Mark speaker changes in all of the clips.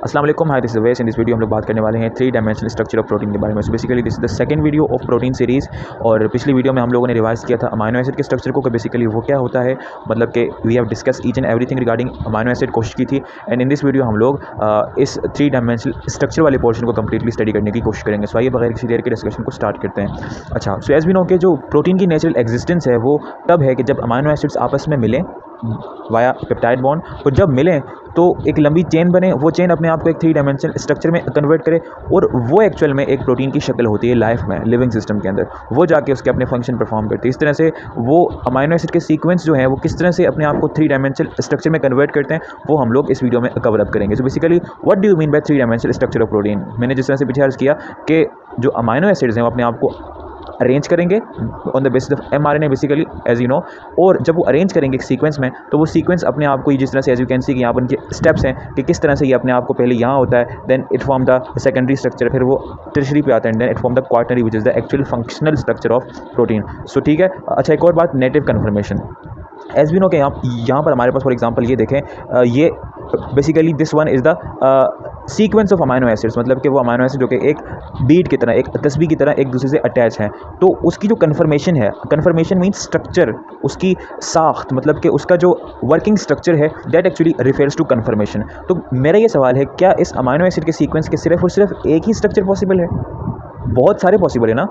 Speaker 1: अस्सलाम वालेकुम, hi this is Awais. In this video हम लोग बात करने वाले हैं 3 डायमेंशनल स्ट्रक्चर ऑफ प्रोटीन के बारे में। So basically this is the second video of protein series. और पिछली वीडियो में हम लोगों ने रिवाइज किया था अमाइनो एसिड के स्ट्रक्चर को कि बेसिकली वो क्या होता है, मतलब कि we have discuss each and everything regarding amino acid कोशिश की थी। एंड इन दिस वीडियो हम लोग इस 3 डायमेंशनल स्ट्रक्चर वाले पोर्शन को कम्प्लीटली स्टडी करने की कोशिश करेंगे। सो आइए बगैर किसी देर के डिस्कशन को स्टार्ट करते हैं। अच्छा, सो एज वी नो कि जो प्रोटीन की नेचुरल एग्जिस्टेंस है वो तब है कि जब अमाइनो एसिड्स आपस में मिलें वाया पेप्टाइड बॉन्ड, और जब मिलें तो एक लंबी चेन बने, वो चेन अपने आप को एक 3 डायमेंशनल स्ट्रक्चर में कन्वर्ट करे, और वो एक्चुअल में एक प्रोटीन की शक्ल होती है लाइफ में, लिविंग सिस्टम के अंदर। वो जाके उसके अपने फंक्शन परफॉर्म करती है। इस तरह से वो अमाइनो एसिड के सीक्वेंस जो है वो किस तरह से अपने आप को 3 डायमेंशनल स्ट्रक्चर में कन्वर्ट करते हैं वो हम लोग इस वीडियो में कवर अप करेंगे। So basically what do you mean by 3 dimensional structure of protein. मैंने जिस तरह से पीछे अर्ज किया कि जो अमाइनो एसिड्स हैं वो अपने आप को अरेंज करेंगे on the basis of mRNA basically, as you know. और जब वो अरेंज करेंगे एक सीक्वेंस में, तो वो सीक्वेंस अपने आप को जिस तरह से एज यू कैन सी कि यहाँ पर इनके स्टेप्स हैं कि किस तरह से ये अपने आप को पहले यहाँ होता है, then it form the secondary structure, फिर वो टर्शरी पे आता है, and then it form the quaternary which is the actual functional structure of protein. So ठीक है। अच्छा, एक और बात, native conformation. As we know कि यहाँ पर हमारे पास फॉर एग्जांपल ये देखें, ये basically this one is the sequence of amino acids, मतलब कि वो अमाइनो एसिड जो कि एक बीट की तरह, एक तस्बीह की तरह एक दूसरे से अटैच हैं। तो उसकी जो कन्फर्मेशन है, कन्फर्मेशन मीन्स स्ट्रक्चर, उसकी साख्त, मतलब कि उसका जो वर्किंग स्ट्रक्चर है, that actually refers to conformation. तो मेरा ये सवाल है, क्या इस अमाइनो एसिड के सीक्वेंस के सिर्फ और सिर्फ एक ही स्ट्रक्चर पॉसिबल है? बहुत सारे पॉसिबल है ना।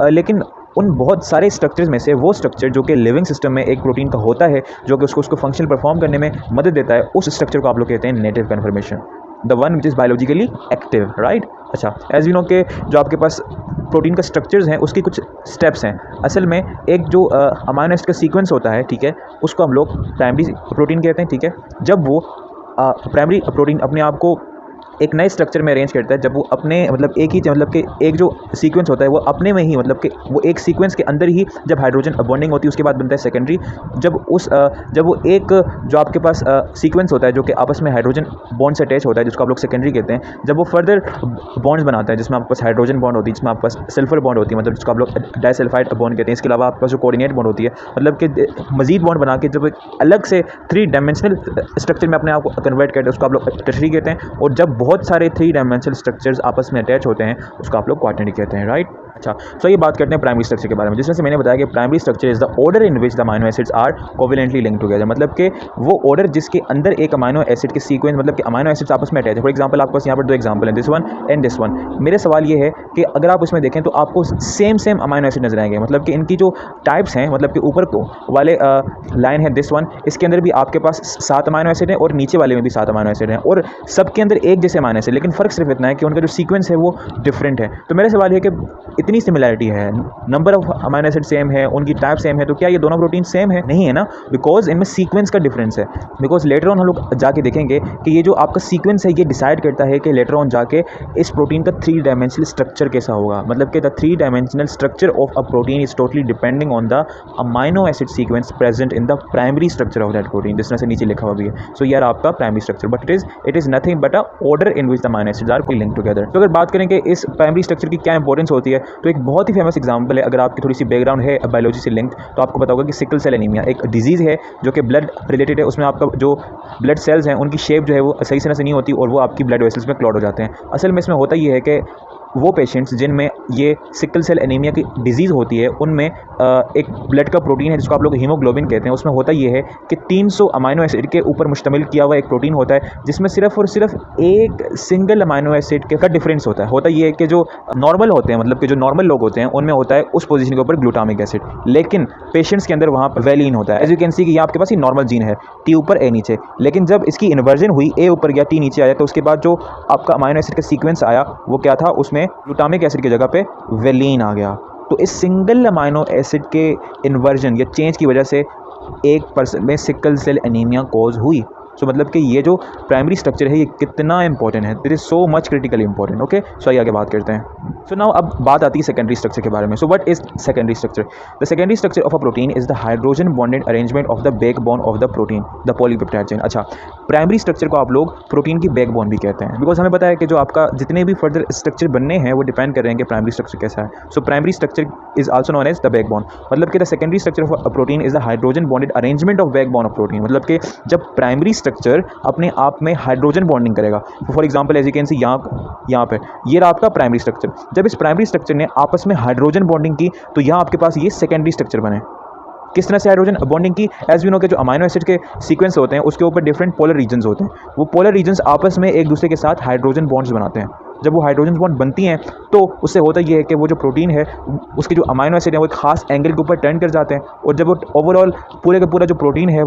Speaker 1: लेकिन उन बहुत सारे स्ट्रक्चर्स में से वो स्ट्रक्चर जो कि लिविंग सिस्टम में एक प्रोटीन का होता है, जो कि उसको फंक्शन परफॉर्म करने में मदद देता है, उस स्ट्रक्चर को आप लोग कहते हैं native conformation, the one which is biologically active, right. अच्छा, एज यू नो के जो आपके पास प्रोटीन का स्ट्रक्चर्स हैं उसके कुछ स्टेप्स हैं। असल में एक जो अमाइनो एसिड का सीक्वेंस होता है, ठीक है, उसको हम लोग प्राइमरी प्रोटीन कहते हैं, ठीक है। जब वो प्राइमरी प्रोटीन अपने आप को एक नए स्ट्रक्चर में अरेंज करता है, जब वो अपने मतलब एक ही, मतलब कि एक जो सीक्वेंस होता है वो अपने में ही, मतलब कि वो एक सीक्वेंस के अंदर ही जब हाइड्रोजन बॉन्डिंग होती है उसके बाद बनता है सेकेंडरी। जब वो एक जो आपके पास सीक्वेंस होता है जो कि आपस में हाइड्रोजन बॉन्ड से अटैच होता है, जिसको आप लोग सेकेंडरी कहते हैं, जब वो फर्दर बॉन्ड्स बनाता है जिसमें आपके पास हाइड्रोजन बॉन्ड होती है, जिसमें आपके पास सल्फर बॉन्ड होती है, मतलब जिसको आप लोग डाइसल्फाइड बॉन्ड कहते हैं। इसके अलावा आपके पास जो कोऑर्डिनेट बॉन्ड होती है, मतलब कि मजीद बॉन्ड बना के जब अलग से 3 डायमेंशनल स्ट्रक्चर में अपने आप को कन्वर्ट करते हैं, उसको आप लोग टर्शरी कहते हैं। और जब बहुत सारे 3 डायमेंशनल स्ट्रक्चर्स आपस में अटैच होते हैं उसको आप लोग क्वाटरनरी कहते हैं, राइट। अच्छा, सो ये बात करते हैं प्राइमरी स्ट्रक्चर के बारे में। जिस तरह से मैंने बताया कि primary structure is the order in which the amino acids are covalently linked together, मतलब कि वो ऑर्डर जिसके अंदर एक अमाइनो एसिड के सीक्वेंस, मतलब कि अमाइनो एसिड्स आपस में अटैच है। फॉर एग्जांपल आपके पास यहाँ पर 2 एग्जांपल हैं, this one and this one. मेरा सवाल ये है कि अगर आप उसमें देखें तो आपको सेम अमाइनो एसिड नजर आएंगे, मतलब कि इनकी जो टाइप्स हैं, मतलब कि ऊपर वाले लाइन है दिस वन, इसके अंदर भी आपके पास 7 अमाइनो एसिड हैं और नीचे वाले में भी 7 अमाइनो एसिड हैं, और सबके अंदर एक जैसे अमाइनो एसिड, लेकिन फ़र्क सिर्फ इतना है कि उनका जो सीक्वेंस है वो डिफरेंट है। तो मेरा सवाल ये है कि इतनी सिमिलैरिटी है, number of amino acid same है, उनकी टाइप सेम है, तो क्या ये दोनों प्रोटीन सेम है? नहीं है ना, बिकॉज इनमें सीक्वेंस का डिफरेंस है। बिकॉज लेटर ऑन हम लोग जाके देखेंगे कि ये जो आपका सीक्वेंस है ये डिसाइड करता है कि लेटर ऑन जाके इस प्रोटीन का 3 डायमेंशनल स्ट्रक्चर कैसा होगा। मतलब कि the 3 dimensional structure of a protein is totally depending on the amino acid sequence present in the primary structure of that protein, जिस तरह से नीचे लिखा हुआ भी है। सो यार आपका primary structure, but it is nothing but a order in which the amino acids are linked together. तो अगर बात करें कि इस प्राइमरी स्ट्रक्चर की क्या इंपॉर्टेंस होती है, तो एक बहुत ही फेमस एग्जांपल है, अगर आपकी थोड़ी सी बैकग्राउंड है बायोलॉजी से लिंक्ड, तो आपको पता होगा कि सिकल सेल एनीमिया एक डिजीज़ है जो कि ब्लड रिलेटेड है। उसमें आपका जो ब्लड सेल्स हैं उनकी शेप जो है वो सही से नहीं होती और वो आपकी ब्लड वेसल्स में क्लॉट हो जाते हैं। असल में इसमें होता ये है कि वो पेशेंट्स जिनमें ये सिकल सेल एनीमिया की डिजीज़ होती है, उनमें एक ब्लड का प्रोटीन है जिसको आप लोग हीमोग्लोबिन कहते हैं। उसमें होता ये है कि 300 अमाइनो एसिड के ऊपर मुश्तमिल किया हुआ एक प्रोटीन होता है, जिसमें सिर्फ और सिर्फ एक सिंगल अमाइनो एसिड का डिफरेंस होता है। होता ये है कि जो नॉर्मल होते हैं, मतलब कि जो नॉर्मल लोग होते हैं, उनमें होता है उस पोजीशन के ऊपर ग्लूटामिक एसिड, लेकिन पेशेंट्स के अंदर वहाँ पर वैलिन होता है। एज यू कैन सी कि ये आपके पास ही नॉर्मल जीन है, टी ऊपर ए नीचे, लेकिन जब इसकी इन्वर्जन हुई, ए ऊपर गया टी नीचे आया, तो उसके बाद जो आपका अमाइनो एसिड का सीक्वेंस आया वो क्या था, उसमें ग्लूटामिक एसिड की जगह पे वेलिन आ गया। तो इस सिंगल अमाइनो एसिड के इन्वर्जन या चेंज की वजह से एक पर्सन में सिकल सेल एनीमिया कॉज हुई। सो मतलब कि ये जो प्राइमरी स्ट्रक्चर है ये कितना इंपॉर्टेंट है, that is so much critically important. Okay, so आइए आगे बात करते हैं। सो नाउ अब बात आती है सेकेंडरी स्ट्रक्चर के बारे में। So what is secondary structure? The secondary structure of a protein is the hydrogen bonded arrangement of the backbone of the protein, the polypeptide chain. अच्छा, प्राइमरी स्ट्रक्चर को आप लोग प्रोटीन की बैकबोन भी कहते हैं, बिकॉज हमें पता है कि जो आपका जितने भी फर्दर स्ट्रक्चर बनने हैं वो डिपेंड कर रहे हैं कि प्राइमरी स्ट्रक्चर कैसा है। So primary structure is also known as the backbone, मतलब कि the secondary structure of a protein is the hydrogen bonded arrangement of backbone of protein. मतलब कि जब प्राइमरी स्ट्रक्चर अपने आप में हाइड्रोजन बॉन्डिंग करेगा। For example as you can see यहाँ पे ये रहा आपका प्राइमरी स्ट्रक्चर। जब इस प्राइमरी स्ट्रक्चर ने आपस में हाइड्रोजन बॉन्डिंग की तो यहाँ आपके पास ये सेकेंडरी स्ट्रक्चर बने। किस तरह से हाइड्रोजन बॉन्डिंग की? एज वी नो के जो अमाइनो एसिड के सीक्वेंस होते हैं उसके ऊपर डिफरेंट पोलर रीजन्स होते हैं। वो पोलर रीजन्स आपस में एक दूसरे के साथ हाइड्रोजन बॉन्ड्स बनाते हैं। जब वो हाइड्रोजन बॉन्ड बनती हैं तो उससे होता ये है कि वो जो प्रोटीन है उसके जो अमाइनो एसिड है वो एक खास एंगल के ऊपर टर्न कर जाते हैं, और जब वो ओवरऑल पूरे का पूरा जो प्रोटीन है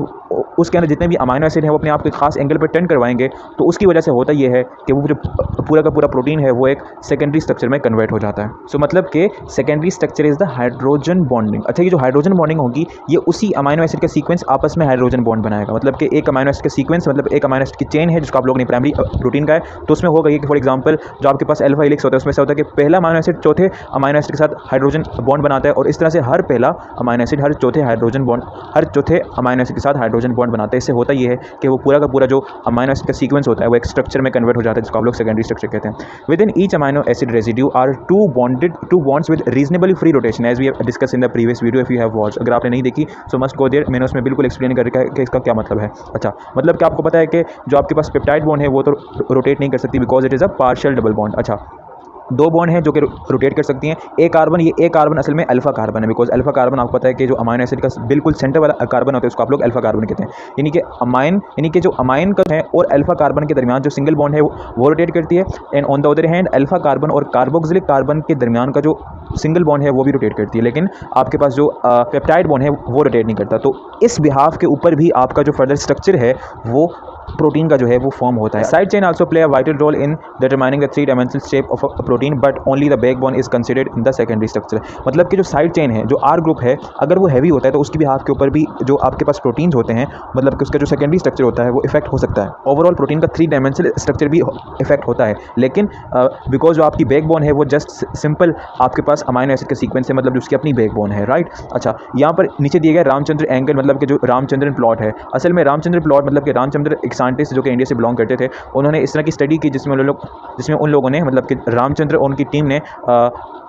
Speaker 1: उसके अंदर जितने भी अमाइनो एसिड है वो अपने आप के खास एंगल पर टर्न करवाएंगे, तो उसकी वजह से होता ये है कि वो जो पूरा का पूरा प्रोटीन है वो एक सेकेंडरी स्ट्रक्चर में कन्वर्ट हो जाता है। सो मतलब कि secondary structure is the hydrogen bonding. अच्छा, ये जो हाइड्रोजन बॉन्डिंग होगी ये उसी अमाइनो एसिड का सीक्वेंस आपस में हाइड्रोजन बॉन्ड बनाएगा। मतलब कि एक अमाइनो एसिड का सीक्वेंस मतलब एक अमाइनो एसिड की चेन है जिसको आप लोगों ने प्राइमरी प्रोटीन का है, तो उसमें होगा ये कि फॉर एग्जांपल जो आपके पास अल्फा हेलिक्स होता है उसमें से होता है कि पहला अमाइनो एसिड चौथे अमाइनो एसिड के साथ हाइड्रोजन बॉन्ड बनाता है, और इस तरह से हर पहला अमाइनो एसिड हर चौथे अमाइनो एसिड के साथ हाइड्रोजन बॉन्ड बनाता है। इससे होता ये है कि वो पूरा का पूरा जो अमाइनो एसिड का सीक्वेंस होता है वो एक स्ट्रक्चर में कन्वर्ट हो जाता है जिसको आप लोग सेकेंडरी स्ट्रक्चर कहते हैं। Within each amino acid residue are two bonds with reasonably free rotation as we have discuss in the previous video if you have watched. अगर आपने नहीं देखी सो मस्ट गो देयर, मैंने उसमें बिल्कुल एक्सप्लेन कर रखा है कि इसका क्या मतलब है। अच्छा, मतलब कि आपको पता है कि जो आपके पास पेप्टाइड बॉन्ड है वो तो रोटेट नहीं कर सकती because it is a partial double bond. अच्छा, दो बॉन्ड हैं जो कि रोटेट कर सकती हैं। एक कार्बन, ये एक कार्बन असल में अल्फा कार्बन है बिकॉज अल्फा कार्बन आपको पता है कि जो अमाइनो एसिड का बिल्कुल सेंटर वाला कार्बन होता है उसको आप लोग अल्फा कार्बन कहते हैं। यानी कि जो अमाइन का है और अल्फा कार्बन के दरमियान जो सिंगल बॉन्ड है वो रोटेट करती है, and on the other hand alpha carbon और कार्बोक्सिलिक कार्बन के दरमियान का जो सिंगल बॉन्ड है वो भी रोटेट करती है, लेकिन आपके पास जो पेप्टाइड बॉन्ड है वो रोटेट नहीं करता। तो इस बिहाफ के ऊपर भी आपका जो फर्दर स्ट्रक्चर है वो प्रोटीन का जो है वो फॉर्म होता है। Side chain also play a vital role in determining the three dimensional shape of a protein but only the backbone is considered in the secondary structure. मतलब कि जो साइड चेन है, जो आर ग्रुप है, अगर वो हैवी होता है तो उसकी भी हाथ के ऊपर भी जो आपके पास प्रोटीन्स होते हैं मतलब कि उसका जो सेकेंडरी स्ट्रक्चर होता है वो इफेक्ट हो सकता है। ओवरऑल प्रोटीन का थ्री डायमेंशनल स्ट्रक्चर भी इफेक्ट होता है, लेकिन बिकॉज जो आपकी बैकबोन है वो जस्ट सिंपल आपके पास अमाइनो एसिड का सीक्वेंस है, मतलब जो उसकी अपनी बैकबोन है, राइट। अच्छा, यहाँ पर नीचे दिया गया रामचंद्र एंगल, मतलब कि जो रामचंद्रन प्लॉट है, असल में रामचंद्र प्लॉट मतलब कि रामचंद्र एक साइंटिस्ट जो कि इंडिया से बिलोंग करते थे, उन्होंने इस तरह की स्टडी की जिसमें उन लोगों ने मतलब कि रामचंद्र और उनकी टीम ने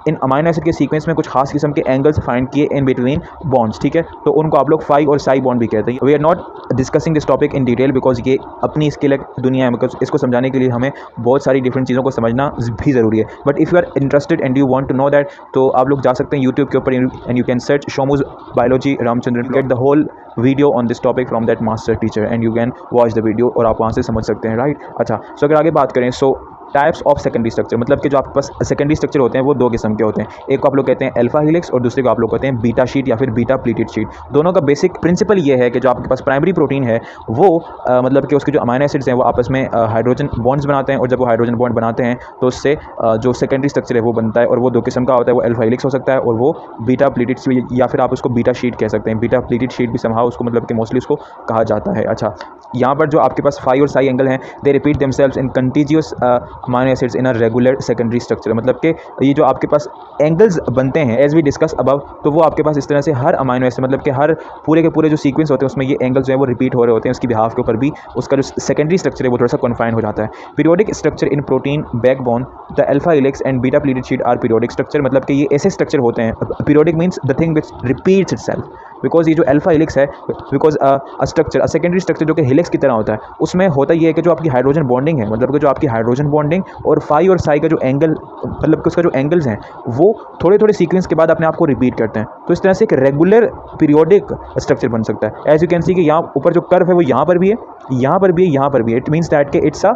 Speaker 1: इन अमाइनो एसिड के सीक्वेंस में कुछ खास किस्म के एंगल्स फाइंड किए इन बिटवीन बॉन्ड्स, ठीक है। तो उनको आप लोग फाई और साई बॉन्ड भी कहते हैं। We are not discussing this topic in detail because ये अपनी इसके लिए दुनिया है, बिकॉज इसको समझाने के लिए हमें बहुत सारी डिफरेंट चीज़ों को समझना भी ज़रूरी है। But if you are interested and you want to know that, तो आप लोग जा सकते हैं यूट्यूब के ऊपर and you can search Shomu's biology Ramachandran, get the whole video on this topic from that master teacher and you can watch the video और आप वहाँ से समझ सकते हैं, राइट। अच्छा, सो अगर आगे बात करें, सो टाइप्स ऑफ सेकेंडरी स्ट्रक्चर, मतलब कि जो आपके पास सेकेंडरी स्ट्रक्चर होते हैं वो दो किस्म के होते हैं। एक को आप लोग कहते हैं अल्फा हेलिक्स और दूसरे को आप लोग कहते हैं बीटा शीट या फिर बीटा प्लीटेड शीट। दोनों का बेसिक प्रिंसिपल ये है कि जो आपके पास प्राइमरी प्रोटीन है वो मतलब कि उसके जो अमाइनो एसिड्स हैं वो आपस में हाइड्रोजन बॉन्ड्स बनाते हैं, और जब वो हाइड्रोजन बॉन्ड बनाते हैं तो उससे जो सेकेंडरी स्ट्रक्चर है वो बनता है, और वो दो किस्म का होता है। वो अल्फा हेलिक्स हो सकता है और वो बीटा प्लीटेड शीट या फिर आप उसको बीटा शीट कह सकते हैं। बीटा प्लीटेड शीट भी समहाउ उसको मतलब कि मोस्टली उसको कहा जाता है। अच्छा, यहाँ पर जो आपके पास फाई और साई एंगल हैं they repeat themselves in contiguous amino acids in a regular secondary structure. मतलब कि ये जो आपके पास एंगल्स बनते हैं एज वी डिस्कस अबव, तो वो आपके पास इस तरह से हर अमाइनो एसिड मतलब कि हर पूरे के पूरे जो सीक्वेंस होते हैं उसमें ये एंगल्स जो है वो रिपीट हो रहे होते हैं। उसकी बिहाफ के ऊपर भी उसका जो सेकेंडरी स्ट्रक्चर है वो थोड़ा सा कन्फाइंड हो जाता है। Periodic structure in protein backbone the alpha helix and beta pleated sheet are periodic structure. मतलब कि ये ऐसे स्ट्रक्चर होते हैं, periodic means the thing which repeats itself, because ये जो अल्फा हेलिक्स है बिकॉज स्ट्रक्चर सेकेंडरी स्ट्रक्चर जो कि हेलिक्स की तरह होता है उसमें होता ये है कि जो आपकी हाइड्रोजन बॉन्डिंग है, मतलब कि जो आपकी हाइड्रोजन बॉन्डिंग और फाई और साई का जो एंगल मतलब कि उसका जो एंगल्स हैं वो थोड़े थोड़े सीक्वेंस के बाद अपने आप को रिपीट करते हैं। तो इस तरह से एक रेगुलर पीरियोडिक स्ट्रक्चर बन सकता है। एज यू कैन सी कि यहाँ ऊपर जो कर्व है वो यहाँ पर भी है, यहाँ पर भी है, यहाँ पर भी है। इट मीन्स दैट कि इट्स अ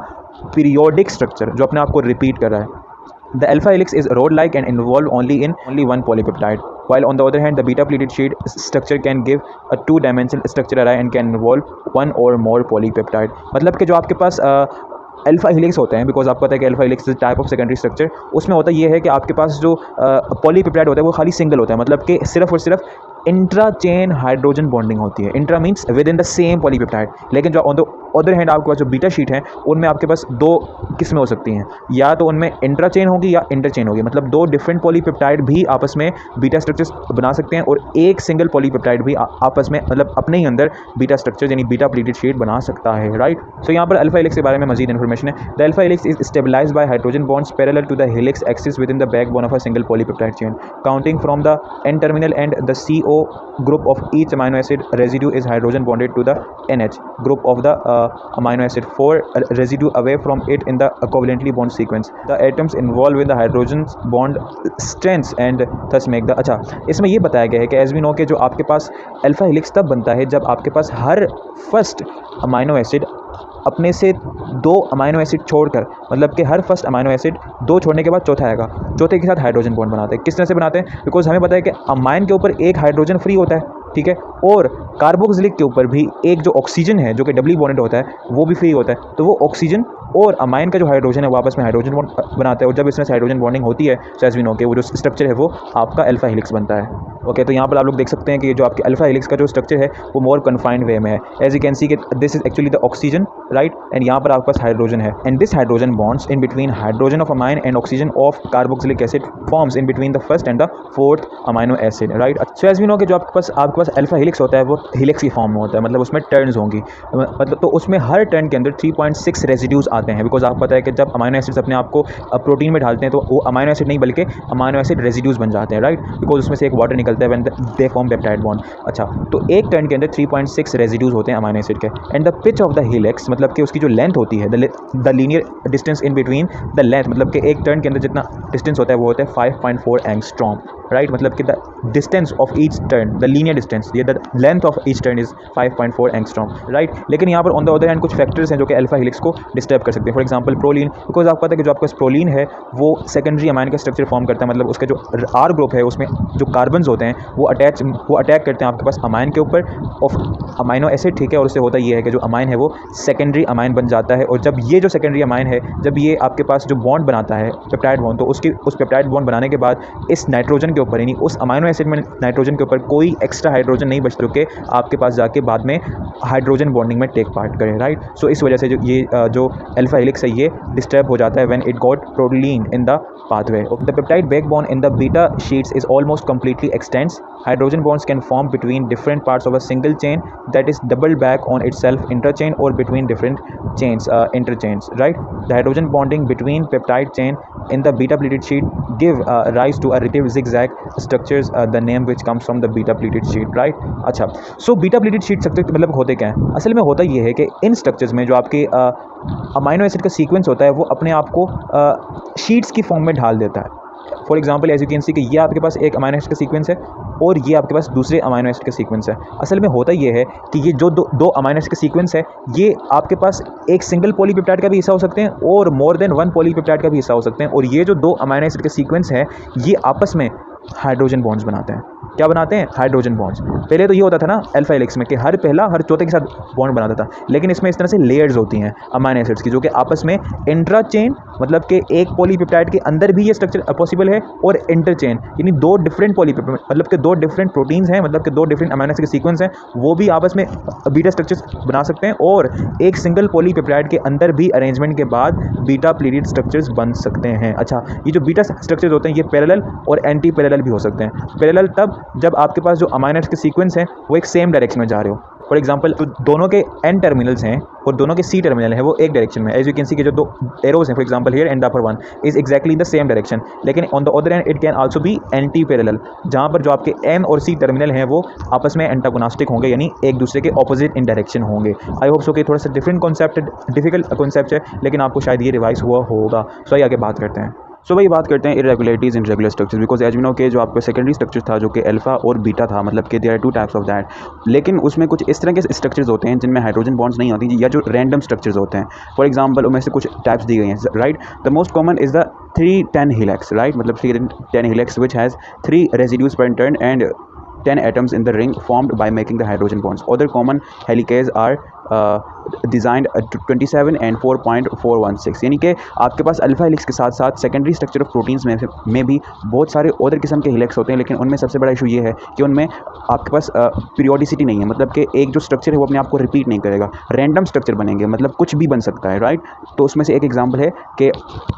Speaker 1: पीरियोडिक स्ट्रक्चर जो अपने आप को रिपीट कर रहा है। The alpha helix is rod-like and involved only one polypeptide, while on the other hand the beta pleated sheet structure can give a two-dimensional structure array and can involve one or more polypeptide। मतलब कि जो आपके पास alpha helix होते हैं, because आपको पता है कि alpha helix type of secondary structure, उसमें होता ये है कि आपके पास जो पॉलीपेप्टाइड होता है वो खाली सिंगल होता है, मतलब कि सिर्फ और सिर्फ इंट्रा चेन हाइड्रोजन बॉन्डिंग होती है। Intra means with in the same polypeptide. लेकिन जो ऑन द अदर हैंड आपके पास जो बीटा शीट है उनमें आपके पास दो किस्में हो सकती हैं, या तो उनमें इंट्रा चेन होगी या इंटर चेन होगी, मतलब दो डिफरेंट पॉलीपेप्टाइड भी आपस में बीटा स्ट्रक्चर्स बना सकते हैं और एक सिंगल पॉलीपेप्टाइड भी आपस में मतलब अपने ही अंदर बीटा स्ट्रक्चर यानी बीटा प्लीटेड शीट बना सकता है, राइट। सो यहाँ पर अल्फा हेलिक्स के बारे में मजीद इन्फॉर्मेशन है। The alpha helix is stabilised by hydrogen bonds parallel to the helix axis within the backbone of a single polypeptide chain counting from the N terminal and the CO O group of each amino acid residue is hydrogen bonded to the NH group of the amino acid 4 residue away from it in the covalently bond sequence. The atoms involved with the hydrogen bond strengths and thus make the अच्छा इसमें ये बताया गया है कि as we know के जो आपके पास अल्फा हेलिक्स तब बनता है जब आपके पास हर फर्स्ट अमाइनो एसिड अपने से 2 अमाइनो एसिड छोड़कर, मतलब कि हर फर्स्ट अमाइनो एसिड 2 छोड़ने के बाद चौथा आएगा, चौथे के साथ हाइड्रोजन बॉन्ड बनाते हैं। किस तरह से बनाते हैं? बिकॉज हमें पता है कि अमाइन के ऊपर एक हाइड्रोजन फ्री होता है, ठीक है, और कार्बोक्सिलिक के ऊपर भी एक जो ऑक्सीजन है जो कि डबली बॉन्डेड होता है वो भी फ्री होता है। तो वो ऑक्सीजन और अमाइन का जो हाइड्रोजन है वो आपस में हाइड्रोजन बॉन्ड बनाता है, और जब इसमें से हाइड्रोजन बॉन्डिंग होती है तो एज वी नो के वो जो स्ट्रक्चर है वो आपका अल्फा हेलिक्स बनता है। ओके, तो यहाँ पर आप लोग देख सकते हैं कि जो आपके अल्फा हेलिक्स का जो स्ट्रक्चर है वो मोर कन्फाइंड वे में है। एज यू कैन सी कि this is actually the oxygen, right, and यहाँ पर आपके पास हाइड्रोजन है, and this hydrogen bonds in between hydrogen of amine and oxygen of carboxylic acid forms in between the first and the fourth amino acid, right. So as we know कि जो आपके पास alpha helix होता है वो helix की form में होता है, मतलब उसमें टर्न्स होंगी, मतलब तो उसमें हर टर्न के अंदर 3.6 रेजिड्यूज आते हैं। बिकॉज आपको पता है कि जब अमाइनो एसिड्स अपने आप को प्रोटीन में डालते हैं तो वो अमाइनो एसिड नहीं बल्कि अमाइनो एसिड रेजिड्यूज बन जाते हैं, राइट, बिकॉज उसमें से एक वाटर निकलता है when they form peptide bond. अच्छा, तो एक टर्न के अंदर 3.6 रेजिड्यूज होते हैं अमाइनो एसिड के, and the pitch of the helix, मतलब कि उसकी जो लेंथ होती है, the linear distance in between the length, मतलब कि एक टर्न के अंदर जितना डिस्टेंस होता है वो होता है 5.4 एंगस्ट्रॉम, राइट, मतलब कि the distance of each turn, the linear distance, ये the length of each turn is 5.4 angstrom, right. लेकिन यहाँ पर ऑन द अदर हैंड कुछ फैक्टर्स हैं जो कि अल्फा हेलिक्स को डिस्टर्ब कर सकते हैं। फॉर एग्जांपल प्रोलीन, बिकॉज आपको पता है कि जो आपका प्रोलीन है वो सेकेंडरी अमाइन का स्ट्रक्चर फॉर्म करता है, मतलब उसका जो आर ग्रुप है उसमें जो कार्बन्स होते हैं वो अटैक करते हैं आपके पास अमाइन के ऊपर ऑफ अमाइनो एसिड, ठीक है, और उससे होता ये है कि जो अमाइन है वो सेकेंडरी अमाइन बन जाता है, और जब ये जो सेकेंडरी अमाइन है जब ये आपके पास जो बॉन्ड बनाता है पेप्टाइड बॉन्ड, तो उस पेप्टाइड बॉन्ड बनाने के बाद इस नाइट्रोजन के ऊपर, यानी उस अमाइनो एसिड में नाइट्रोजन के ऊपर कोई एक्स्ट्रा हाइड्रोजन नहीं बच चुके आपके पास जाके बाद में हाइड्रोजन बॉन्डिंग में टेक पार्ट करें, राइट। सो इस वजह से जो अल्फा हेलिक्स है ये डिस्टर्ब हो जाता है when it got proline in the pathway. The peptide backbone in the beta sheets is almost completely extends. Hydrogen bonds can form between different parts of a single chain that is doubled back on itself interchain or between different chains interchains, right. The hydrogen bonding between peptide chain in the beta pleated sheet give rise to a relative zigzag structures, the name which comes from the beta pleated sheet, right. अच्छा, so beta pleated sheet structure मतलब होते क्या हैं? असल में होता ये है कि इन स्ट्रक्चर्स में जो आपके अमाइनो एसिड का सीक्वेंस होता है वो अपने आप को शीट्स की फॉर्म में ढाल देता है। For example as you can see कि ये आपके पास एक अमाइनो एसिड का सीक्वेंस है और ये आपके पास दूसरे अमाइनो एसिड का सीक्वेंस है। असल में होता ये है कि ये जो दो अमाइनो एसिड का सीक्वेंस है ये आपके पास एक सिंगल पॉलीपेप्टाइड का भी हिस्सा हो सकते हैं और मोर देन वन पॉलीपेप्टाइड का भी हिस्सा हो सकते हैं, और ये जो 2 अमाइनो एसिड का सीक्वेंस है ये आपस में हाइड्रोजन बॉन्ड्स बनाते हैं। क्या बनाते हैं? Hydrogen bonds. पहले तो ये होता था ना अल्फा हेलिक्स में कि हर चौथे के साथ बॉन्ड बनाता था, लेकिन इसमें इस तरह से लेयर्स होती हैं अमाइनो एसिड्स की जो कि आपस में इंट्रा चेन, मतलब कि एक पॉलीपेप्टाइड के अंदर भी ये स्ट्रक्चर पॉसिबल है, और इंटर चेन यानी 2 डिफरेंट पॉलीपेप्टाइड, मतलब कि 2 डिफरेंट प्रोटीन्स हैं, मतलब कि 2 डिफरेंट अमाइनो एसिड के सीक्वेंस हैं, वो भी आपस में बीटा स्ट्रक्चर्स बना सकते हैं, और एक सिंगल पॉलीपेप्टाइड के अंदर भी अरेंजमेंट के बाद बीटा प्लीटेड स्ट्रक्चर्स बन सकते हैं। अच्छा, ये जो बीटा स्ट्रक्चर्स होते हैं ये पैरेलल और एंटी पैरेलल भी हो सकते हैं। पैरेलल तब जब आपके पास जो अमाइनो एसिड के सीक्वेंस हैं वो एक सेम डायरेक्शन में जा रहे हो। फॉर एग्जांपल दोनों के एन टर्मिनल्स हैं और दोनों के सी टर्मिनल है वो एक डायरेक्शन में, एज यू कैन सी के जो 2 एरोज हैं, for example here and the upper one is exactly in the same direction, लेकिन on the other end it can also be antiparallel, जहां पर जो आपके एम और सी टर्मिनल हैं वो आपस में एंटागोनास्टिक होंगे, यानी एक दूसरे के ऑपोजिट इन डायरेक्शन होंगे। आई होप सो कि थोड़ा सा डिफरेंट कॉन्सेप्ट, डिफिकल्ट कॉन्सेप्ट है, लेकिन आपको शायद ये रिवाइज हुआ होगा। सो आइए आगे बात करते हैं। सो भाई बात करते हैं irregularities in regular structures, because as we know के जो आपका सेकेंडरी स्ट्रक्चर था जो कि अल्फा और बीटा था, मतलब कि there are 2 types of that, लेकिन उसमें कुछ इस तरह के स्ट्रक्चर्स होते हैं जिनमें हाइड्रोजन बॉन्ड्स नहीं होती या जो रैंडम स्ट्रक्चर्स होते हैं। फॉर एग्जांपल उनमें से कुछ टाइप्स दी गई हैं, right. The most common is the 3-10 helix, right, मतलब 3-10 हेलिक्स विच हैज़ 3 रेजिड्यूज पर turn and 10 atoms in the ring formed by making the hydrogen bonds. Other common helices are designed 27 and 4.416, यानी कि आपके पास alpha helix के साथ साथ secondary structure of proteins में भी बहुत सारे अदर किस्म के हेलिक्स होते हैं, लेकिन उनमें सबसे बड़ा इशू ये है कि उनमें आपके पास पीरियोडिसिटी नहीं है, मतलब कि एक जो स्ट्रक्चर है वो अपने आप को रिपीट नहीं करेगा, रैंडम स्ट्रक्चर बनेंगे, मतलब कुछ भी बन सकता है, राइट। तो उसमें से एक एग्जाम्पल है कि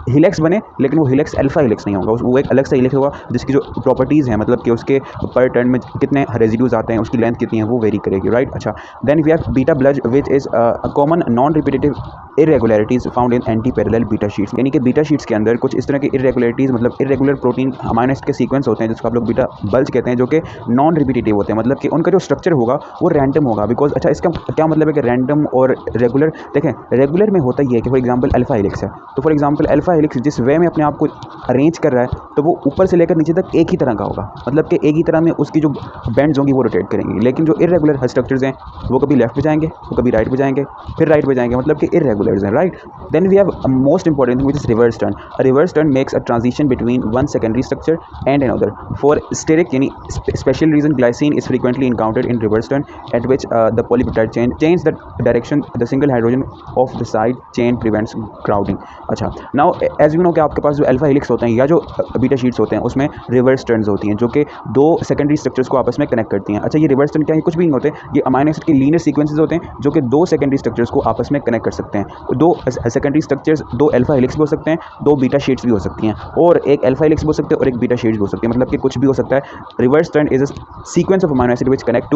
Speaker 1: हेलिक्स बने लेकिन वो हेलिक्स अल्फा हेलिक्स नहीं होगा, वो एक अलग सा हेलिक्स होगा जिसकी जो प्रॉपर्टीज़ हैं, मतलब कि उसके पर टर्न में कितने रेजिड्यूज आते हैं, उसकी लेंथ कितनी है वो वेरी करेगी, राइट। अच्छा, then we have beta bulge which
Speaker 2: which is a common non repetitive irregularities found in anti parallel beta sheets, यानी कि बीटा शीट्स के अंदर कुछ इस तरह की इरेगुलरिटीज़ मतलब इरेगुलर प्रोटीन अमाइनो एसिड के सीक्वेंस होते हैं जिसको आप लोग बीटा बल्ज कहते हैं, जो कि नॉन रिपीटेटिव होते हैं, मतलब कि उनका जो स्ट्रक्चर होगा वो रैंडम होगा। बिकॉज अच्छा इसका क्या मतलब है कि रैंडम और रेगुलर, देखें रेगुलर में होता ही है कि फॉर एग्जांपल अल्फा हेलिक्स है, तो फॉर एग्जांपल अल्फा हेलिक्स जिस वे में अपने आप को अरेंज कर रहा है तो वो ऊपर से लेकर नीचे तक एक ही तरह का होगा, मतलब कि एक ही तरह में उसकी जो बैंड्स होंगी वो रोटेट करेंगी। लेकिन जो इरेगुलर स्ट्रक्चर्स हैं वो कभी लेफ्ट पे जाएंगे, वो कभी राइट पे जाएंगे, फिर राइट पे जाएंगे, मतलब कि इरेगुलर्स हैं, right. Then we have a most important thing which is reverse turn. A reverse turn makes a transition between one secondary structure and another for steric, यानी special region glycine is frequently encountered in reverse turn at which the polypeptide change the direction the single hydrogen of the side chain prevents crowding। अच्छा, now as you know कि आपके पास जो alpha helix होते हैं या जो beta sheets होते हैं उसमें रिवर्स टर्न्स होती हैं जो कि दो सेकेंडरी स्ट्रक्चर्स को आपस में कनेक्ट करती हैं। अच्छा, ये रिवर्स टर्न क्या है? कुछ भी नहीं होते, ये अमाइनो एसिड के लीनियर सीक्वेंसेस होते हैं जो कि दो सेकेंडरी स्ट्रक्चर्स को आपस में कनेक्ट कर सकते हैं। दो सेकेंडरी स्ट्रक्चर्स, दो अल्फा हेलिक्स भी हो सकते हैं, दो बीटा शीट्स भी हो सकती हैं, और एक अल्फा हेलिक्स भी हो सकते हैं और एक बीटा शीट्स भी हो सकती है, मतलब कि कुछ भी हो सकता है। Reverse turn is a sequence of amino acid which connect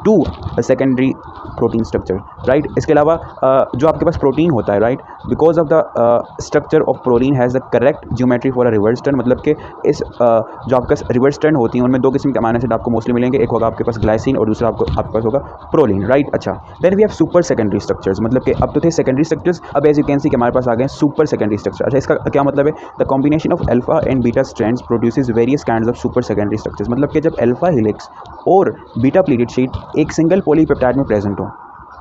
Speaker 2: to secondary protein structure, right. इसके अलावा जो आपके पास प्रोटीन होता है, right, because of the structure of protein has the correct geometry for a reverse turn, मतलब कि इस जो आपके पास रिवर्स टर्न होती हैं उनमें दो किस्म के अमाइनो एसिड आपको मोस्टली मिलेंगे, एक होगा आपके पास ग्लाइसिन और दूसरा आपके पास होगा प्रोलीन, राइट। अच्छा, then we have super secondary structures, मतलब कि अब तो थे सेकेंडरी स्ट्रक्चर्स, अब एज यू कैन सी कि हमारे पास आ गए सुपर सेकेंडरी स्ट्रक्चर। अच्छा, इसका क्या मतलब है? The combination of alpha and beta strands produces various kinds of super secondary structures, मतलब कि जब अल्फा हेलिक्स और बीटा प्लीटेड शीट एक सिंगल पॉलीपेप्टाइड में प्रेजेंट हो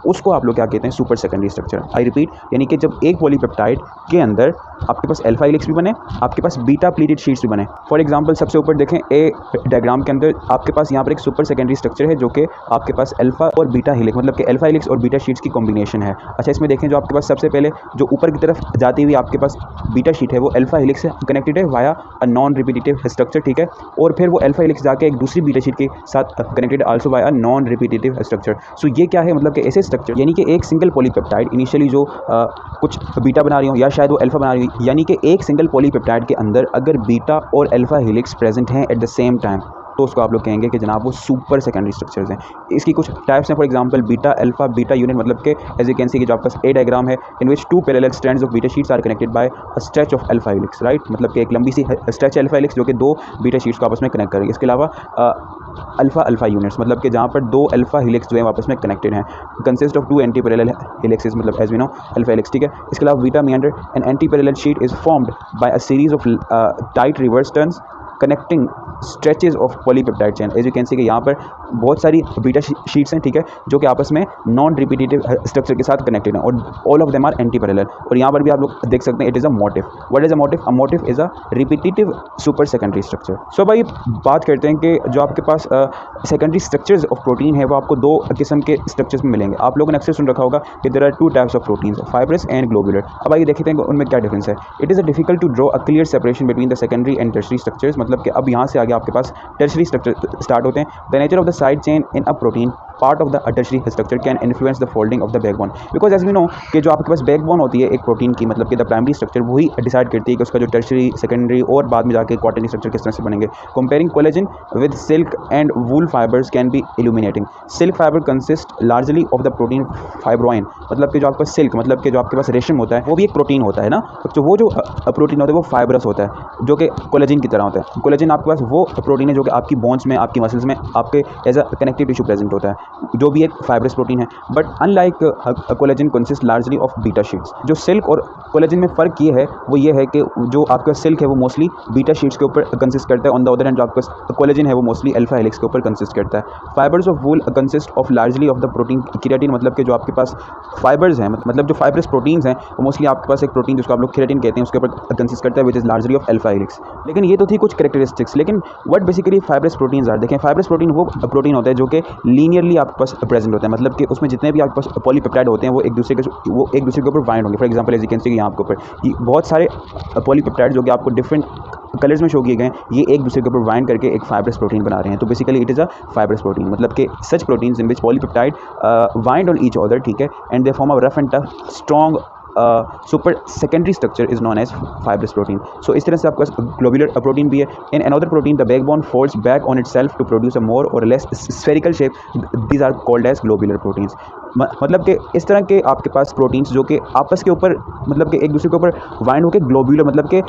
Speaker 2: उसको आप लोग क्या कहते हैं? Super secondary structure. I repeat, यानी कि जब एक पॉलीपेप्टाइड के अंदर आपके पास अल्फा हेलिक्स भी बने, आपके पास बीटा प्लीटेड शीट्स भी बने। फॉर एग्जांपल सबसे ऊपर देखें ए डायग्राम के अंदर आपके पास यहाँ पर एक सुपर सेकेंडरी स्ट्रक्चर है जो कि आपके पास अल्फा और बीटा हेलिक्स, मतलब कि अल्फा हेलिक्स और बीटा शीट्स की कॉम्बिनेशन है। अच्छा, इसमें देखें जो आपके पास सबसे पहले जो ऊपर की तरफ जाती हुई आपके पास बीटा शीट है वो अल्फा हेलिक्स से कनेक्टेड है via a non repetitive structure, ठीक है, और फिर वो अल्फा हेलिक्स जाके एक दूसरी बीटा शीट के साथ connected also via non repetitive structure. So ये क्या है? मतलब कि ऐसे स्ट्रक्चर, यानी कि एक सिंगल पॉलीपेप्टाइड इनिशियली जो कुछ बीटा बना रही हो या शायद वो अल्फा बना रही हो, यानी कि एक सिंगल पॉलीपेप्टाइड के अंदर अगर बीटा और अल्फा हेलिक्स प्रेजेंट हैं एट द सेम टाइम तो उसको आप लोग कहेंगे कि जनाब वो सुपर सेकेंडरी स्ट्रक्चर्स हैं। इसकी कुछ टाइप्स हैं, for example beta alpha beta unit, मतलब कि एज यू कैन सी कि जो आपका ए डायग्राम है in which two parallel strands of beta sheets are connected by a stretch of alpha helix, right, मतलब कि एक लंबी सी स्ट्रेच अल्फा हेलिक्स जो कि दो बीटा शीट्स को आपस में कनेक्ट करेगी। इसके अलावा अल्फा अल्फा यूनिट्स, मतलब कि जहाँ पर दो अल्फा हेलिक्स जो है आपस में कनेक्टेड हैं, consist of two anti parallel helixes, मतलब as we know alpha helix, ठीक है। इसके अलावा beta meander an anti parallel sheet is formed by a series of tight reverse turns connecting stretches of polypeptide chain. As you can see कि यहाँ पर बहुत सारी बीटा शीट्स हैं, ठीक है, जो कि आपस में नॉन रिपीटेटिव स्ट्रक्चर के साथ कनेक्टेड हैं और all of them are anti parallel. और यहाँ पर भी आप लोग देख सकते हैं it is a motif. What is a motif? A motif is a repetitive super secondary structure. So भाई बात करते हैं कि जो आपके पास सेकेंडरी स्ट्रक्चर्स ऑफ प्रोटीन है वो आपको दो किस्म के स्ट्रक्चर्स में मिलेंगे। आप लोगों ने अक्सर सुन रखा होगा कि there are two types of protein, fibrous and globular. अब आइए देखते हैं उनमें क्या डिफरेंस है। It is a difficult to draw a clear separation between the secondary and tertiary structures, मतलब कि अब यहाँ से आगे आपके पास टर्शरी स्ट्रक्चर स्टार्ट होते हैं। The nature of the side chain in a protein part of the tertiary structure can influence the folding of the backbone, because as we know कि जो आपके पास बैकबोन होती है एक प्रोटीन की, मतलब कि द प्राइमरी स्ट्रक्चर वही डिसाइड करती है कि उसका जो टर्शरी सेकेंडरी और बाद में जाके क्वाटरनरी स्ट्रक्चर किस तरह से बनेंगे। Comparing collagen with silk and wool fibres can be illuminating. Silk fibre consist largely of the protein fibroin, मतलब कि जो आपका सिल्क, मतलब कि जो आपके पास रेशम होता है वो भी एक प्रोटीन होता है ना, तो वो जो प्रोटीन होता है वो फाइब्रस होता है जो कि कोलेजन की तरह होता है। कोलेजन आपके पास वो प्रोटीन है जो कि आपकी बोन्स में, आपकी मसल्स में आपके as a connective tissue present होता है, जो भी एक फाइब्रस प्रोटीन है। But unlike collagen consist largely of beta sheets. जो सिल्क और कोलेजन में फ़र्क ये है वो ये है कि जो आपका सिल्क है वो मोस्टली बीटा शीट्स के ऊपर कंसिस्ट करता है, ऑन द अदर हैंड जो आपका कोलेजन है वो मोस्टली अल्फा हेलिक्स के ऊपर कंसिस्ट करता है। Fibres of wool consist of largely of the protein keratin, मतलब कि जो आपके पास फाइबर्स हैं, मतलब जो फाइब्रस प्रोटीन्स हैं वो मोस्टली आपके पास एक प्रोटीन जिसको आप लोग केराटिन कहते हैं उसके ऊपर कंसिस्ट करता है, which is largely of alpha helix. लेकिन ये तो थी कुछ कैरेक्टरिस्टिक्स, लेकिन what basically fibrous proteins are. देखें, फाइब्रस प्रोटीन वो प्रोटीन होता है जो कि लीनियरली आपके पास प्रेजेंट होता है, मतलब कि उसमें जितने भी आपके पास पॉलीपेप्टाइड होते हैं वो एक दूसरे के ऊपर बाइंड होंगे। For example as you can see यहाँ आपके ऊपर बहुत सारे पॉलीपेप्टाइड जो कि आपको डिफरेंट कलर्स में शो किए गए, ये एक दूसरे के ऊपर बाइंड करके एक फाइब्रस प्रोटीन बना रहे हैं। तो basically it is a fibrous protein, मतलब कि such proteins in which polypeptide bind on each other, ठीक है, and they form a rough and tough strong super secondary structure is known as fibrous protein. So इस तरह से आपका globular protein भी है। In another protein the backbone folds back on itself to produce a more or less spherical shape, these are called as globular proteins. मतलब कि इस तरह के आपके पास प्रोटीन्स जो कि आपस के ऊपर मतलब कि एक दूसरे के ऊपर वाइंड होकर ग्लोब्यूलर मतलब कि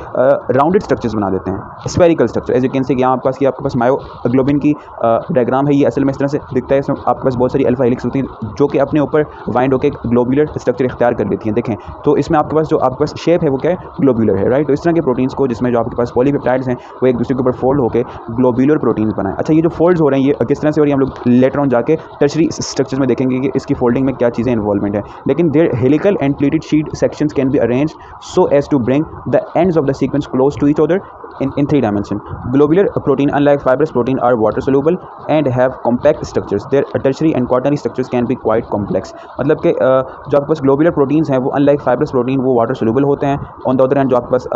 Speaker 2: राउंडेड स्ट्रक्चर्स बना देते हैं, spherical structure. As you can see यहाँ आपके पास मायोग्लोबिन की डायग्राम है, ये असल में इस तरह से दिखता है। इसमें आपके पास बहुत सारी अल्फा हेलिक्स होती हैं जो कि अपने ऊपर वाइंड होकर ग्लोब्यूलर स्ट्रक्चर इख्तियार कर लेती हैं। देखें तो इसमें आपके पास जो आपके पास शेप है वो क्या है, ग्लोब्यूलर है, राइट। तो इस तरह के प्रोटीन्स को जिसमें जो आपके पास पॉलीपेप्टाइड्स हैं वो एक दूसरे के ऊपर फोल्ड होकर ग्लोब्यूलर प्रोटीन्स बनाए। अच्छा, ये जो फोल्ड्स हो रहे हैं ये किस तरह से हो रही है हम लोग लेटर ऑन जाके टर्शरी स्ट्रक्चर्स में देखेंगे कि इसकी फोल्डिंग में क्या चीज़ें इन्वॉल्वमेंट है। लेकिन there helical and pleated sheet sections can be arranged so as to bring the ends of the sequence close to each other in 3 dimension. Globular protein, unlike fibrous protein, are water soluble and have compact structures. Their tertiary and quaternary structures can be quite complex. मतलब कि जो आपके पास globular proteins हैं वो unlike fibrous protein वो water soluble होते हैं। ऑन द अदर हैंड जो आपके पास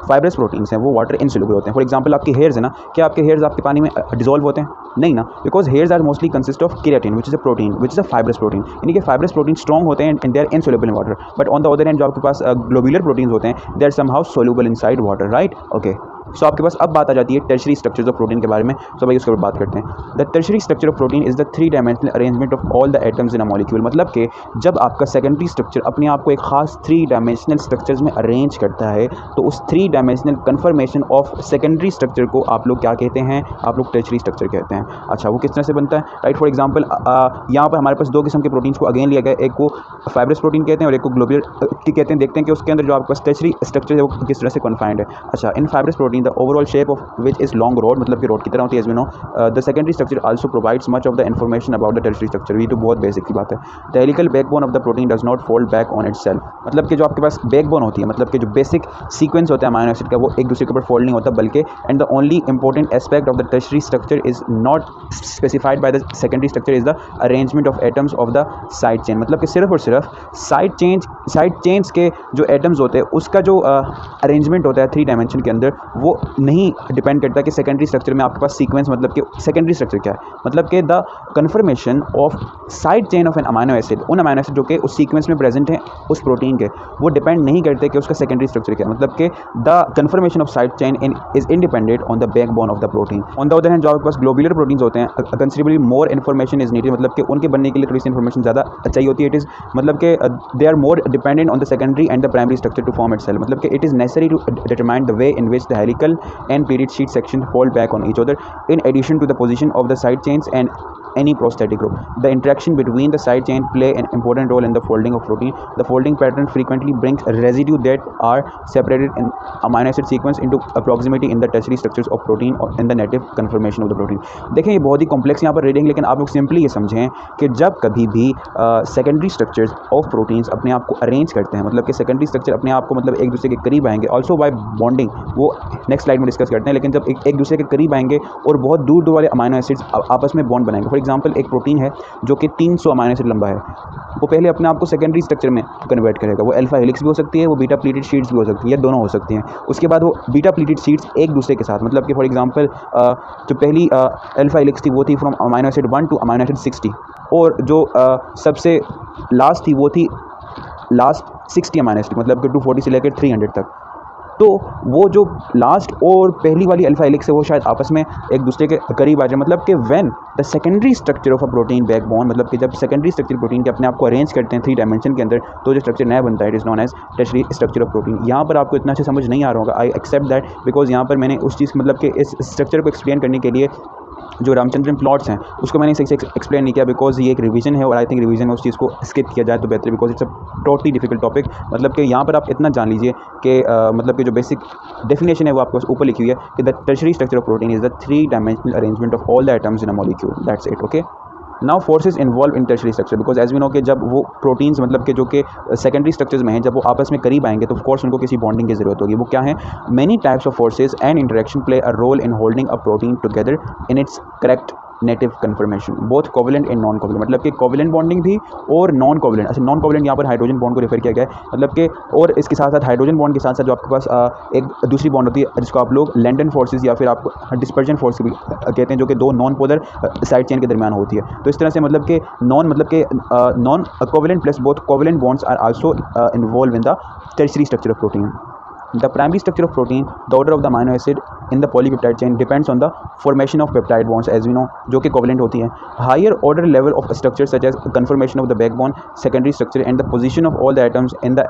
Speaker 2: फाइब्रस प्रोटीन्स हैं वो वाटर इनसोल्यूबल होते हैं। फॉर एग्जांपल आपके हेयर्स है ना, क्या आपके हेयर्स आपके पानी में डिजोल्व होते हैं? नहीं ना, because hairs are mostly consist of keratin which is a protein which is a fibrous protein. यानी कि फाइब्रस प्रोटीन स्ट्रॉन्ग होते हैं and they are insoluble in water. But on the other hand जो आपके पास ग्लोबुलर प्रोटीन्स होते हैं they are somehow soluble inside water, right. Okay, so आपके पास अब बात आ जाती है टर्शरी स्ट्रक्चर्स ऑफ प्रोटीन के बारे में। तो भाई उसके ऊपर बात करते हैं। The tertiary structure of protein is the 3 dimensional arrangement of all the atoms in a molecule. मतलब कि जब आपका सेकेंडरी स्ट्रक्चर अपने आप को एक खास 3 डायमेंशनल स्ट्रक्चर्स में अरेंज करता है तो उस 3 dimensional confirmation of secondary structure को आप लोग क्या कहते हैं? आप लोग टर्शरी स्ट्रक्चर कहते हैं। अच्छा, वो किस तरह से बनता है, राइट। फॉर एग्जाम्पल यहाँ पर हमारे पास 2 किस्म के प्रोटीन्स को अगेन लिया गया, एक को फाइब्रस प्रोटीन कहते हैं और एक को ग्लोबुलर कहते हैं। देखते हैं कि उसके अंदर जो आपके पास टर्शरी स्ट्रक्चर है वो किस तरह से कन्फाइंड है। अच्छा, in fibrous protein the overall shape which is long rod, मतलब कि रोड की तरह होती है as we know. The secondary structure also provides much of the information about the tertiary structure. ये तो बहुत बेसिक की बात है। The helical backbone of the protein does not fold back on itself. मतलब कि जो आपके पास बैकबोन होती है, मतलब कि जो बेसिक सीक्वेंस होता है अमीनो एसिड का वो एक दूसरे के ऊपर फोल्ड नहीं होता, बल्कि and the only important aspect of the tertiary structure is not specified by the secondary structure is the arrangement of atoms of the side chain. मतलब कि सिर्फ और सिर्फ साइड चेन्स के जो एटम्स होते हैं उसका जो अरेंजमेंट होता है 3 डायमेंशन के अंदर वो नहीं डिपेंड करता कि सेकेंडरी स्ट्रक्चर में आपके पास सीक्वेंस, मतलब कि सेकेंडरी स्ट्रक्चर क्या है, मतलब कि the conformation of side chain of an amino acid, उन अमीनो एसिड जो कि उस सीक्वेंस में प्रेजेंट हैं उस प्रोटीन के, वो डिपेंड नहीं करते कि उसका सेकेंडरी स्ट्रक्चर क्या है। मतलब कि the conformation of side chain is independent on the backbone of the protein. On the other hand जो आपके पास ग्लोबुलर प्रोटीन्स होते हैं considerably more information is needed, मतलब कि उनके बनने के लिए थोड़ी सी इन्फॉर्मेशन ज़्यादा चाहिए होती है। इट इज़ मतलब कि they are more dependent on the secondary and the primary structure to form itself. मतलब कि it is necessary to determine the way in which the helical and pleated sheet section fold back on each other in addition to the position of the side chains and any prosthetic group. The interaction between the side chain play an important role in the folding of protein. The folding pattern frequently brings residue that are separated in amino acid sequence into proximity in the tertiary structures of protein or in the native conformation of the protein. देखें ये बहुत ही complex यहाँ पर reading, लेकिन आप लोग simply ये समझें कि जब कभी भी सेकेंडरी स्ट्रक्चर्स ऑफ प्रोटीन्स अपने आप को अरेंज करते हैं, मतलब कि सेकेंडरी स्ट्रक्चर अपने आप को मतलब एक दूसरे के करीब आएंगे, ऑल्सो बाय बॉन्डिंग, वो नेक्स्ट स्लाइड में डिस्कस करते हैं। लेकिन जब एक दूसरे के करीब आएंगे और बहुत दूर दूर वाले अमीनो एसिड्स आपस में बॉन्ड बनाएंगे। फॉर एग्जांपल एक प्रोटीन है जो कि 300 अमीनो एसिड लंबा है, वो पहले अपने आप को सेकेंडरी स्ट्रक्चर में कन्वर्ट करेगा। वो अल्फा हेलिक्स भी हो सकती है, वो बीटा प्लीटेड शीट्स भी हो सकती है, ये दोनों हो सकती हैं। उसके बाद वो बीटा प्लीटेड शीट्स एक दूसरे के साथ, मतलब कि फॉर एग्जांपल जो पहली अल्फा हेलिक्स थी वो थी from amino acid 1 to amino acid 60, और जो सबसे लास्ट थी वो थी लास्ट 60 अमीनो एसिड, मतलब कि 240 से लेकर 300 तक। तो वो जो लास्ट और पहली वाली अल्फा हेलिक्स है वो शायद आपस में एक दूसरे के करीब आ जाए। मतलब कि when the secondary structure of a protein backbone, मतलब कि जब सेकेंडरी स्ट्रक्चर प्रोटीन के अपने आप को अरेंज करते हैं 3 डायमेंशन के अंदर, तो जो स्ट्रक्चर नया बनता है it is known as tertiary structure of protein. यहाँ पर आपको इतना अच्छा समझ नहीं आ रहा होगा, आई एक्सेप्ट दैट, बिकॉज यहाँ पर मैंने उस चीज़ मतलब कि इस स्ट्रक्चर को एक्सप्लेन करने के लिए जो रामचंद्रन प्लॉट्स हैं उसको मैंने सही से एक्सप्लेन नहीं किया, बिकॉज ये एक रिवीजन है और आई थिंक रिवीजन में उस चीज़ को स्किप किया जाए तो बेहतर, because it's a totally difficult topic. मतलब कि यहाँ पर आप इतना जान लीजिए कि मतलब कि जो बेसिक डेफिनेशन है वो आपको ऊपर लिखी हुई है कि the tertiary structure of protein is the 3 dimensional arrangement of all the atoms in a molecule, that's it. Okay, now forces involve in tertiary structure, because as we know कि जब वो प्रोटीन्स मतलब कि जो कि सेकेंडरी स्ट्रक्चर्स में हैं, जब वो आपस में करीब आएंगे तो ऑफ कोर्स उनको किसी बॉन्डिंग की जरूरत होगी। वो क्या है? Many types of forces and interaction play a role in holding a protein together in its correct native conformation, both covalent and non covalent. मतलब कि कोवलेंट बॉन्डिंग भी और नॉन कोवलेंट। अच्छा, नॉन कोवलेंट यहाँ पर हाइड्रोजन बॉन्ड को refer किया गया है, मतलब कि और इसके साथ साथ हाइड्रोजन बॉन्ड के साथ साथ जो आपके पास एक दूसरी बॉन्ड होती है जिसको आप लोग लैंडन फोर्सेस या फिर आप डिस्पर्जन फोर्स भी कहते हैं, जो कि 2 नॉन पोलर साइड चेन के दरमियान होती है। तो इस तरह से मतलब कि non covalent plus both covalent bonds are also involve in the tertiary structure of protein. The primary structure of protein, the order of the amino acid in the polypeptide chain depends on the formation of peptide bonds as we know, जो कि covalent होती हैं. Higher order level of structure such as conformation of the backbone, secondary structure and the position of all the atoms in the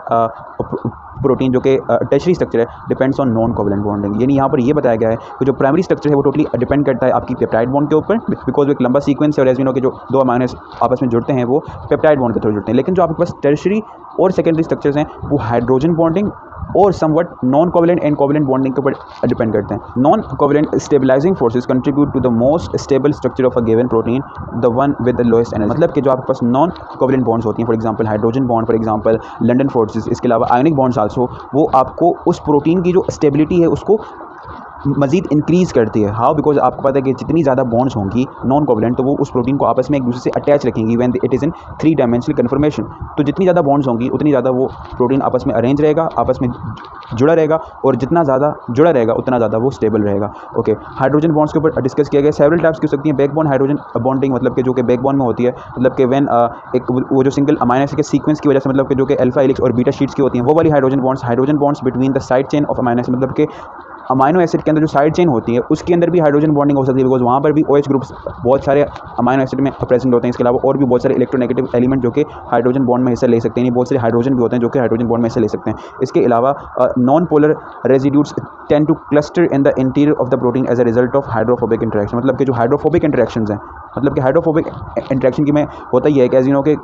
Speaker 2: protein, जो कि tertiary structure है, depends on non covalent bonding. यानी यहाँ पर ये बताया गया है कि जो प्राइमरी स्ट्रक्चर है वो टोटली डिपेंड करता है आपकी पेप्टाइड बॉन्ड के ऊपर, बिकॉज वो एक लंबा सीक्वेंस है और एज वी नो कि जो दो अमाइनो आपस में जुड़ते हैं वो पेप्टाइड बॉन्ड के थ्रू जुड़ते हैं. लेकिन जो आपके पास टर्शरी और सेकेंडरी स्ट्रक्चर्स हैं वो हाइड्रोजन बॉन्डिंग और somewhat non covalent and covalent bonding के ऊपर डिपेंड करते हैं. Non covalent stabilising forces contribute to the most stable structure of a given protein, the one with the lowest energy. मतलब कि जो आपके पास नॉन कोवलेंट बॉन्ड्स होती हैं, for example hydrogen bond, for example London forces, इसके अलावा ionic bonds also, वो आपको उस प्रोटीन की जो स्टेबिलिटी है उसको मज़ीद इंक्रीज़ करती है. हाउ? बिकॉज आपको पता है कि जितनी ज़्यादा बॉन्ड्स होंगी नॉन कोवलेंट तो वो उस प्रोटीन को आपस में एक दूसरे से अटैच रखेंगी when it is in 3 dimensional conformation. तो जितनी ज़्यादा बॉन्ड्स होंगी उतनी ज़्यादा वो प्रोटीन आपस में अरेंज रहेगा, आपस में जुड़ा रहेगा, और जितना ज़्यादा जुड़ा रहेगा उतना ज़्यादा वो स्टेबल रहेगा. ओके, हाइड्रोजन बॉन्ड्स के ऊपर डिस्कस किया गया. सेवरल टाइप्स की हो सकती हैं. बैकबोन हाइड्रोजन बॉन्डिंग, मतलब कि जो कि बैकबोन में होती है, मतलब कि व्हेन एक वो जो सिंगल अमाइनो एसिड के सीक्वेंस की वजह से, मतलब कि जो कि अल्फा हेलिक्स और बीटा शीट्स की होती हैं, वो वाली hydrogen bonds between the side chain of amino acid, मतलब कि अमाइनो एसिड के अंदर जो साइड चेन होती है उसके अंदर भी हाइड्रोजन बॉन्डिंग हो सकती है, बिकॉज वहाँ पर भी OH ग्रुप्स बहुत सारे अमाइनो एसिड में प्रेजेंट होते हैं. इसके अलावा और भी बहुत सारे इलेक्ट्रोनेगेटिव एलिमेंट जो कि हाइड्रोजन बॉन्ड में हिस्सा ले सकते हैं. बहुत सारे हाइड्रोजन भी होते हैं जो कि हाइड्रोजन बॉन्ड में हिस्सा ले सकते हैं. इसके अलावा non polar residues tend to cluster in the interior of the protein as a result of hydrophobic interaction. मतलब कि जो हाइड्रोफोबिक इंटरेक्शंस हैं, मतलब कि हाइड्रोफोबिक इंटरेक्शन की में होता ही है कि एज यू नो कि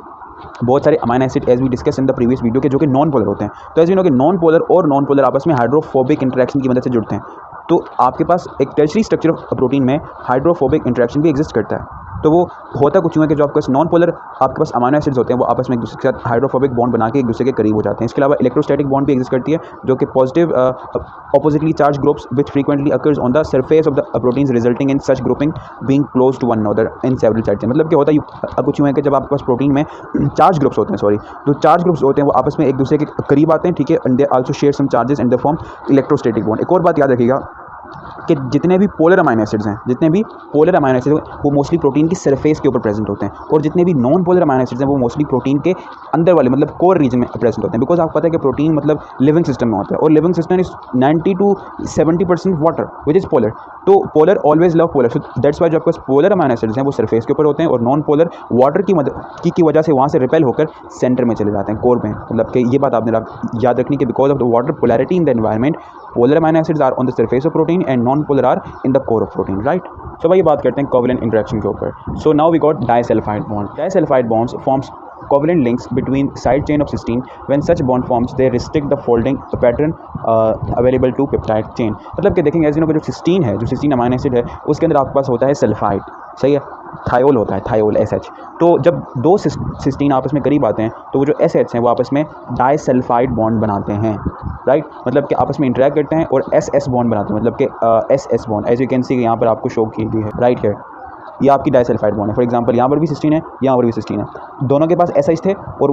Speaker 2: बहुत सारे amino acid as we discuss in the previous video के जो कि नॉन पोलर होते हैं. तो एज यू नो कि नॉन पोलर आपस में हाइड्रोफोबिक इंटरेक्शन की मदद से जुड़ते हैं. तो आपके पास एक टर्शरी स्ट्रक्चर ऑफ प्रोटीन में हाइड्रोफोबिक इंटरेक्शन भी एग्जिस्ट करता है. तो वो होता कुछ यूँ है कि जो आपके पास नॉन पोलर आपके पास अमाइनो एसिड्स होते हैं वो आपस में एक दूसरे के साथ हाइड्रोफोबिक बॉन्ड बना के एक दूसरे के करीब हो जाते हैं. इसके अलावा इलेक्ट्रोस्टैटिक बॉन्ड भी एग्जिस्ट करती है जो कि positive oppositely charge groups which frequently occurs on the surface of the proteins resulting in such grouping being close to one another in several sides. मतलब कि होता कुछ यूँ है कि जब आपके पास प्रोटीन में चार्ज ग्रुप्स होते हैं, जो चार्ज ग्रुप्स होते हैं वो आपस में एक दूसरे के करीब आते हैं, ठीक है, and they also share some charges in the form electrostatic bond. एक और बात याद रखिएगा कि जितने भी पोलर अमाइनो एसिड्स हैं वो मोस्टली प्रोटीन की सरफेस के ऊपर प्रेजेंट होते हैं, और जितने भी नॉन पोलर अमाइनो एसिड्स हैं वो मोस्टली प्रोटीन के अंदर वाले मतलब कोर रीजन में प्रेजेंट होते हैं. बिकॉज आपको पता है कि प्रोटीन मतलब लिविंग सिस्टम में होता है, और living system is 90 to 70% water which is polar. तो polar always love polar, so that's why जो आपके पास पोलर अमाइनो एसिड्स हैं वो सरफेस के ऊपर होते हैं, और नॉन पोलर वाटर की वजह से वहाँ से रिपेल होकर सेंटर में चले जाते हैं, कोर में. मतलब कि ये बात आपने याद रखनी कि because of the water polarity in the environment, polar amino acids are on the surface of protein and non polar are in the core of protein, right. So भाई बात करते हैं कोवलेंट इंटरेक्शन के ऊपर. So now we got disulphide bond. Disulphide bonds forms covalent links between side chain of cysteine. When such bond forms, they restrict the folding pattern available to peptide chain. मतलब कि देखेंगे as you know कि जो cysteine amino acid है उसके अंदर आपके पास होता है सल्फाइड, सही है, थायोल होता है, थायोल SH. तो जब दो सिस्टीन आपस में करीब आते हैं तो वो जो SH हैं वो आपस में डाइसल्फाइड बॉन्ड बनाते हैं, राइट. मतलब कि आपस में इंटरेक्ट करते हैं और SS बॉन्ड बनाते हैं, मतलब कि SS bond as you can see यहाँ पर आपको शो की गई है राइट हियर. ये आपकी डाइसल्फाइड बॉन्ड है. फॉर एग्जांपल यहाँ पर भी सिस्टीन है, यहाँ पर भी सिस्टीन है, दोनों के पास SH थे, और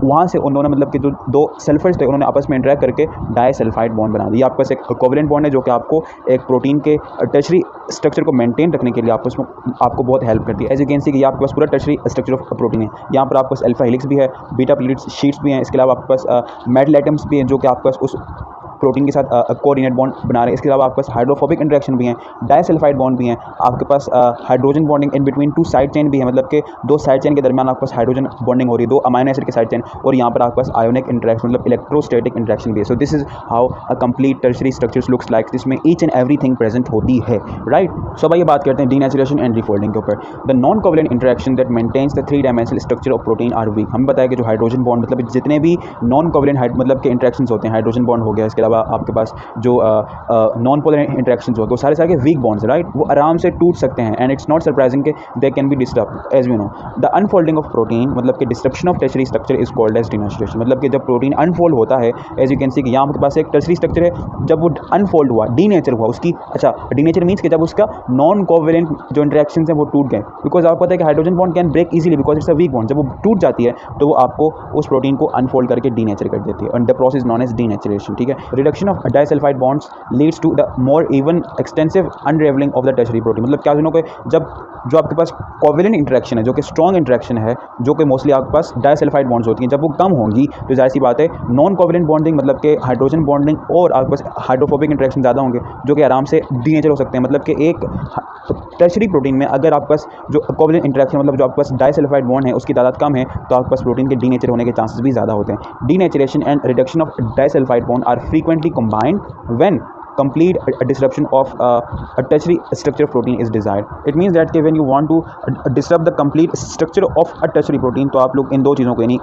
Speaker 2: वहाँ से उन्होंने मतलब कि जो दो सल्फर्स थे उन्होंने आपस में इंटरेक्ट करके डाइसल्फाइड बॉन्ड बना दिया. आपके पास एक कोवलेंट बॉन्ड है जो कि आपको एक प्रोटीन के टर्शरी स्ट्रक्चर को मेंटेन रखने के लिए आपको बहुत हेल्प करती है. एज यू कैन सी कि आपके पास पूरा टर्शरी स्ट्रक्चर ऑफ प्रोटीन है. यहाँ पर आपके पास अल्फा हेलिक्स भी है, बीटा प्लेटेड शीट्स भी हैं, इसके अलावा आपके पास मेटल एटम्स भी हैं जो कि आपके पास उस प्रोटीन के साथ कोऑर्डिनेट बॉन्ड बना रहे हैं. इसके अलावा आपके पास हाइड्रोफोबिक इंटरेक्शन भी हैं, डाइसल्फाइड बॉन्ड भी हैं, आपके पास hydrogen bonding in between 2 side chain भी है, मतलब कि 2 साइड चेन के दरमियान आपके पास हाइड्रोजन बॉन्डिंग हो रही है, 2 अमाइनो एसिड के साइड चेन, और यहाँ पर आपके पास आयोनिक इंटरेक्शन मतलब इलेक्ट्रोस्टैटिक इंटरेक्शन भी है. So this is how a complete tertiary structures looks like, जिसमें ईच एंड एवरीथिंग प्रेजेंट होती है, राइट. सो भाई ये बात करते हैं डीनेचुरेशन एंड रिफोल्डिंग के ऊपर. The non covalent interaction that maintains the 3 dimensional structure of protein are weak. हम बताया कि जो हाइड्रोजन बॉन्ड मतलब जितने भी नॉन कोवलेंट मतलब के इंटरेक्शंस होते हैं, हाइड्रोजन बॉन्ड हो गया, इसके अलावा आपके पास जो नॉन पोलर इंटरेक्शंस होते हैं वो सारे सारे वीक बॉन्ड्स, राइट, वो आराम से टूट सकते हैं. एंड इट्स नॉट सरप्राइजिंग कि they can be disturb as we know. The unfolding of protein मतलब कि disruption of tertiary structure is called as denaturation. मतलब कि जब प्रोटीन अनफोल्ड होता है, एज यू कैन सी कि यहाँ आपके पास एक टर्शरी स्ट्रक्चर है, जब वो अनफोल्ड हुआ, डीनेचर हुआ उसकी, अच्छा डीनेचर मीन्स कि जब उसका नॉन कोवलेंट जो इंटरेक्शंस हैं वो टूट गए. बिकॉज आपको पता है कि hydrogen bond can break easily because it's a weak bond. जब वो टूट जाती है तो वो आपको उस प्रोटीन को अनफोल्ड करके डीनेचर कर देती है, and the process known as denaturation, ठीक है. Reduction of disulphide bonds leads to the more even extensive unravelling of the tertiary protein. मतलब क्या कि जब जो आपके पास कोवेलेंट इंटरेक्शन है, जो कि स्ट्रॉन्ग इंटरेक्शन है, जो कि मोस्टली आपके पास डाइसल्फाइड बॉन्ड्स होती हैं, जब वो कम होंगी तो जाहिर सी बात है नॉन कोवेलेंट बॉन्डिंग मतलब कि हाइड्रोजन बॉन्डिंग और आपके पास हाइड्रोफोबिक इंटरेक्शन ज़्यादा होंगे, जो कि आराम से डीनेचर हो सकते हैं। मतलब कि एक टर्शरी प्रोटीन में अगर आपके पास जो कोवेलेंट इंटरेक्शन मतलब जो आपके पास डाइसल्फाइड बॉन्ड है उसकी तादाद कम है तो आपके पास प्रोटीन के डीनेचर होने के चांसेस भी ज़्यादा होते हैं। Denaturation and reduction of disulphide bond are frequently combined when complete disruption of a tertiary structure of protein is desired. It means that when you want to disrupt the complete structure of a tertiary protein, तो आप लोग इन दो चीज़ों को यानी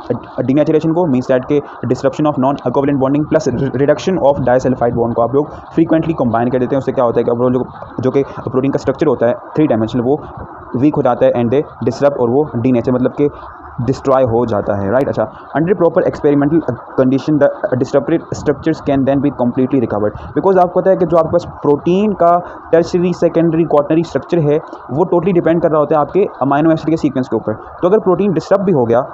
Speaker 2: denaturation को means that के disruption of non covalent bonding plus reduction of disulfide bond को आप लोग frequently combine कर देते हैं। उससे क्या होता है कि जो कि प्रोटीन का स्ट्रक्चर होता है 3 डायमेंशनल वो वीक हो जाता है एंड दे डिसरप्ट और वो डीनेचर मतलब कि डिस्ट्रॉय हो जाता है, राइट। अच्छा, under proper experimental condition the disturbed structures can then be completely recovered. Because आपको पता है कि जो आपके पास प्रोटीन का टर्शरी सेकेंडरी क्वाटरनरी स्ट्रक्चर है वो टोटली डिपेंड कर रहा होता है आपके अमाइनो एसिड के सीक्वेंस के ऊपर। तो अगर प्रोटीन डिस्टर्ब भी हो गया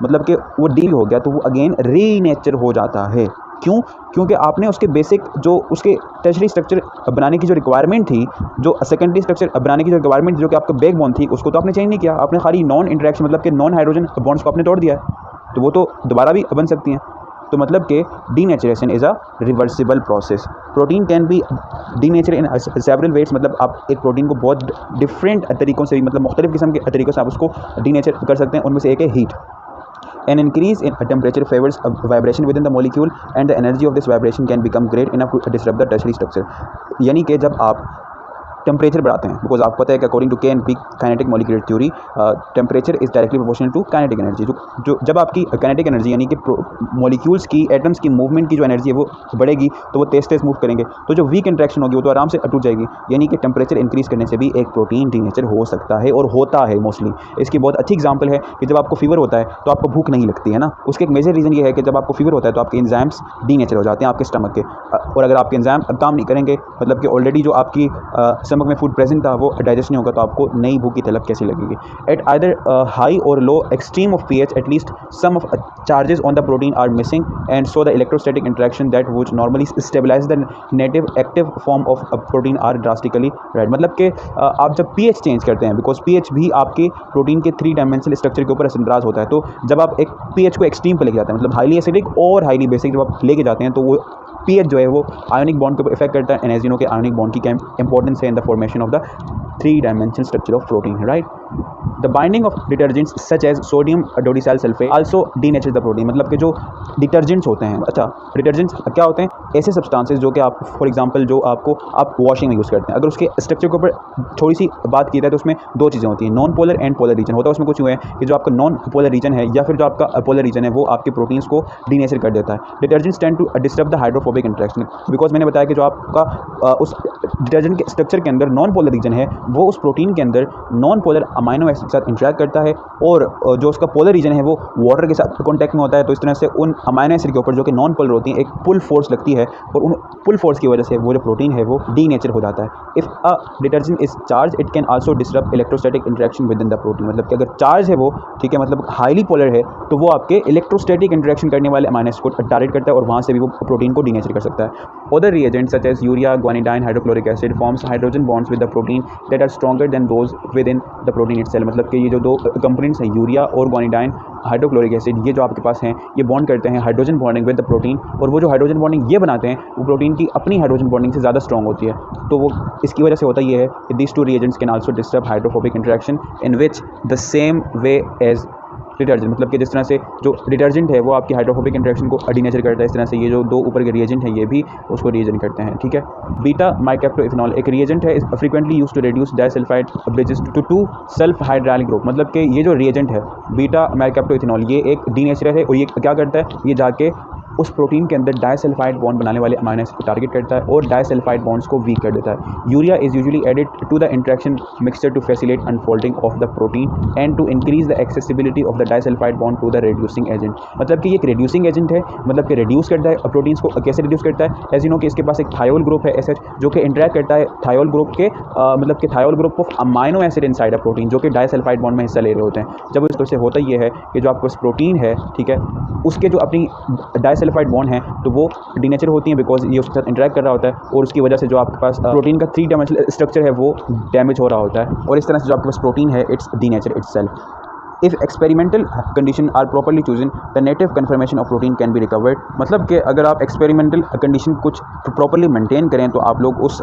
Speaker 2: मतलब कि वो डील हो गया तो वो अगेन रीनेचर हो जाता है। क्यों? क्योंकि आपने उसके बेसिक जो उसके टर्शरी स्ट्रक्चर बनाने की जो रिक्वायरमेंट थी, जो सेकेंडरी स्ट्रक्चर बनाने की जो रिक्वायरमेंट जो कि आपका बैकबोन थी, उसको तो आपने चेंज नहीं किया। आपने खाली नॉन इंटरेक्शन मतलब कि नॉन हाइड्रोजन बॉन्ड्स को आपने तोड़ दिया है, तो वो तो दोबारा भी बन सकती हैं। तो मतलब कि denaturation is a reversible process. Protein can be denature in several ways. मतलब आप एक प्रोटीन को बहुत डिफरेंट तरीक़ों से मतलब मुख्तलिफ किस्म के तरीक़ों से आप उसको डीनेचर कर सकते हैं। उनमें से एक है heat. An increase in temperature favors a vibration within the molecule and the energy of this vibration can become great enough to disrupt the tertiary structure। यानी कि जब आप टेम्परेचर बढ़ाते हैं, बिकॉज आपको पता है कि अकॉर्डिंग टू के kinetic molecular theory temperature is directly proportional to kinetic energy. जो जब आपकी काइनेटिक एनर्जी यानी कि मॉलिक्यूल्स की एटम्स की मूवमेंट की जो एनर्जी है वो बढ़ेगी तो वो तेज तेज मूव करेंगे, तो जो वीक इंट्रैक्शन होगी वो तो आराम से टूट जाएगी। यानी कि टेम्परेचर इंक्रीज करने से भी एक प्रोटीन डीनेचर हो सकता है और होता है मोस्टली। इसकी बहुत अच्छी एग्जाम्पल है कि जब आपको फीवर होता है तो आपको भूख नहीं लगती है ना। उसके एक मेजर रीज़न ये है कि जब आपको फीवर होता है तो आपके एंजाइम्स डीनेचर हो जाते हैं आपके स्टमक के, और अगर आपके एंजाइम काम नहीं करेंगे मतलब कि ऑलरेडी जो आपकी स्टमक में फूड प्रेजेंट था वो डाइजेस्ट नहीं होगा तो आपको नई भूख की तलब कैसी लगेगी। Eight either high or low extreme of pH at least some of charges on the protein are missing and so the electrostatic interaction that which normally stabilise the native active form of protein are drastically right. मतलब कि आप जब pH change करते हैं, because pH भी आपके protein के 3 dimensional structure के ऊपर असरअंदाज होता है, तो जब आप एक पीएच को एक्सट्रीम पर लेके जाते हैं मतलब हाईली एसिडिक और हाईली बेसिक जब आप लेके जाते हैं तो वो पीएच जो है वो आयोनिक बॉन्ड के ऊपर इफेक्ट करता है। एंड एज यू नो के आयोनिक बॉन्ड की क्या इंपॉर्टेंस है in the formation of the 3 dimensional structure of protein, right. The binding of detergents such as sodium dodecyl sulphate also denature the protein. मतलब कि जो detergents होते हैं, अच्छा डिटर्जेंट्स क्या होते हैं? ऐसे सब्सटेंसेस जो कि आप फॉर एग्जांपल जो आप वॉशिंग में यूज़ करते हैं, अगर उसके स्ट्रक्चर के ऊपर थोड़ी सी बात की जाए तो उसमें 2 चीज़ें होती हैं, non polar and polar region होता है। उसमें कुछ हुए हैं कि जो आपका नॉन पोलर रीजन है या फिर जो आपका पोलर रीजन है वो आपके प्रोटीन्स को डीनेचर कर देता है। Detergents tend to disturb the hydrophobic interaction, because मैंने बताया कि जो आपका उस डिटर्जेंट के स्ट्रक्चर के अंदर नॉन पोलर रीजन है वो उस प्रोटीन के अंदर नॉन पोलर अमाइनो एसिड के साथ इंटरेक्ट करता है, और जो उसका पोलर रीजन है वो वाटर के साथ कॉन्टैक्ट में होता है। तो इस तरह से उन अमाइनो एसिड के ऊपर जो कि नॉन पोलर होती हैं एक पुल फोर्स लगती है, और उन पुल फोर्स की वजह से वो जो प्रोटीन है वो डीनेचर हो जाता है। If a detergent is charge it can also disturb electrostatic interaction with in the protein. मतलब कि अगर चार्ज है वो ठीक है मतलब हाईली पोलर है तो वो आपके इलेक्ट्रोस्टैटिक इंटरेक्शन करने वाले अमाइनो एसिड को टारगेट करता है और वहाँ से भी वो प्रोटीन को डीनेचर कर सकता है। Other reagents such as urea, guanidine, hydrochloric acid forms hydrogen bonds with the protein that are stronger than those within the protein itself. मतलब कि ये जो 2 कंपोनेंट्स हैं यूरिया और ग्वानिडाइन, हाइड्रोक्लोरिक एसिड, ये जो आपके पास हैं ये बॉन्ड करते हैं hydrogen bonding with the protein, और वो जो हाइड्रोजन बॉन्डिंग ये बनाते हैं वो प्रोटीन की अपनी हाइड्रोजन बॉन्डिंग से ज़्यादा स्ट्रॉन्ग होती है। तो वो इसकी वजह से होता ये है कि these 2 reagents can also disturb hydrophobic interaction in which the same way as detergent. मतलब कि जिस तरह से जो डिटर्जेंट है वो आपकी हाइड्रोफोबिक इंटरेक्शन को डीनेचर करता है, इस तरह से ये जो 2 ऊपर के रिएजेंट हैं ये भी उसको रिएजेंट करते हैं, ठीक है। बीटा माइकैप्टोइथेनॉल एक रिएजेंट है, frequently used to reduce disulphide bridges to 2 sulphydryl group. मतलब कि ये जो रिएजेंट है बीटा माइकैप्टोइथेनॉल ये एक डीनेचरर है, और ये क्या करता है, ये जाके उस प्रोटीन के अंदर डाइसल्फाइड बॉन्ड बनाने वाले अमाइनो एसिड को टारगेट करता है और डाइसल्फाइड बॉन्ड्स को वीक कर देता है। Urea is usually added to the interaction mixture to facilitate unfolding of the protein and to increase the accessibility of the disulphide bond to the reducing agent. मतलब कि ये एक रिड्यूसिंग एजेंट है, मतलब कि रिड्यूस करता है प्रोटीन्स को। कैसे रिड्यूस करता है? एज यू नो कि इसके पास एक थायोल ग्रुप है एसएच जो कि इंटरेक्ट करता है थायोल ग्रुप के मतलब कि thiol group of amino acid inside a protein जो कि डाइसल्फाइड बॉन्ड में हिस्सा ले रहे होते हैं। जब इस तरह से होता ये है कि जो आपके पास प्रोटीन है ठीक है उसके जो अपनी डाइसल्फाइड बॉन्ड है तो वो डीनेचर होती हैं बिकॉज ये उसके साथ इंटरेक्ट कर रहा होता है और उसकी वजह से जो आपके पास प्रोटीन का 3 डायमेंशनल स्ट्रक्चर है वो डैमेज हो रहा होता है और इस तरह से जो आपके पास प्रोटीन है it's denature itself. If experimental condition are properly chosen, the native conformation of protein can be recovered। मतलब कि अगर आप एक्सपेरिमेंटल कंडीशन कुछ प्रॉपरली मेंटेन करें तो आप लोग उस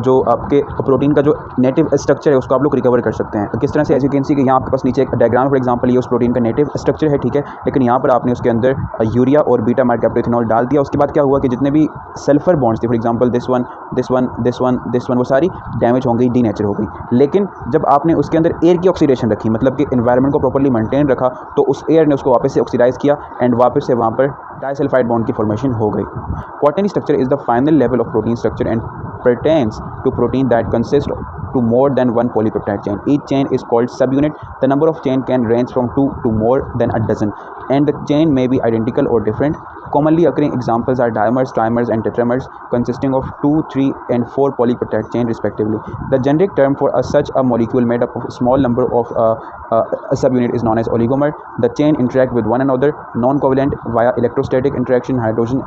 Speaker 2: जो आपके प्रोटीन का जो नेटिव स्ट्रक्चर है उसको आप लोग रिकवर कर सकते हैं। किस तरह से, एज यू कैन सी कि यहाँ आपके पास नीचे एक डायग्राम फॉर एग्जांपल ये उस प्रोटीन का नेटिव स्ट्रक्चर है, ठीक है, लेकिन यहाँ पर आपने उसके अंदर यूरिया और बीटा माइथोक्रोटिनॉल डाल दिया। उसके बाद क्या हुआ कि जितने भी सल्फर बॉन्ड्स थे, for example this one this one this one this one, वो सारी डैमेज हो गई, डीनेचर हो गई। लेकिन जब आपने उसके अंदर एयर की ऑक्सीडेशन रखी, मतलब कि एनवायरनमेंट को प्रॉपरली मेंटेन रखा, तो उस एयर ने उसको वापस से ऑक्सीडाइज किया एंड वापस से वहाँ पर डाइसल्फाइड बॉन्ड की फॉर्मेशन हो गई। Quaternary structure is the final level of protein structure and pertains to protein that consist to more than one polypeptide chain. Each chain is called subunit. The number of chain can range from 2 to more than a dozen, and the chain may be identical or different. Commonly occurring examples are dimers, trimers, and tetramers, consisting of 2, 3, and 4 polypeptide chain respectively. The generic term for such a molecule made up of a small number of a subunit is known as oligomer. The chain interact with one another non-covalent via electrostatic interaction, hydrogen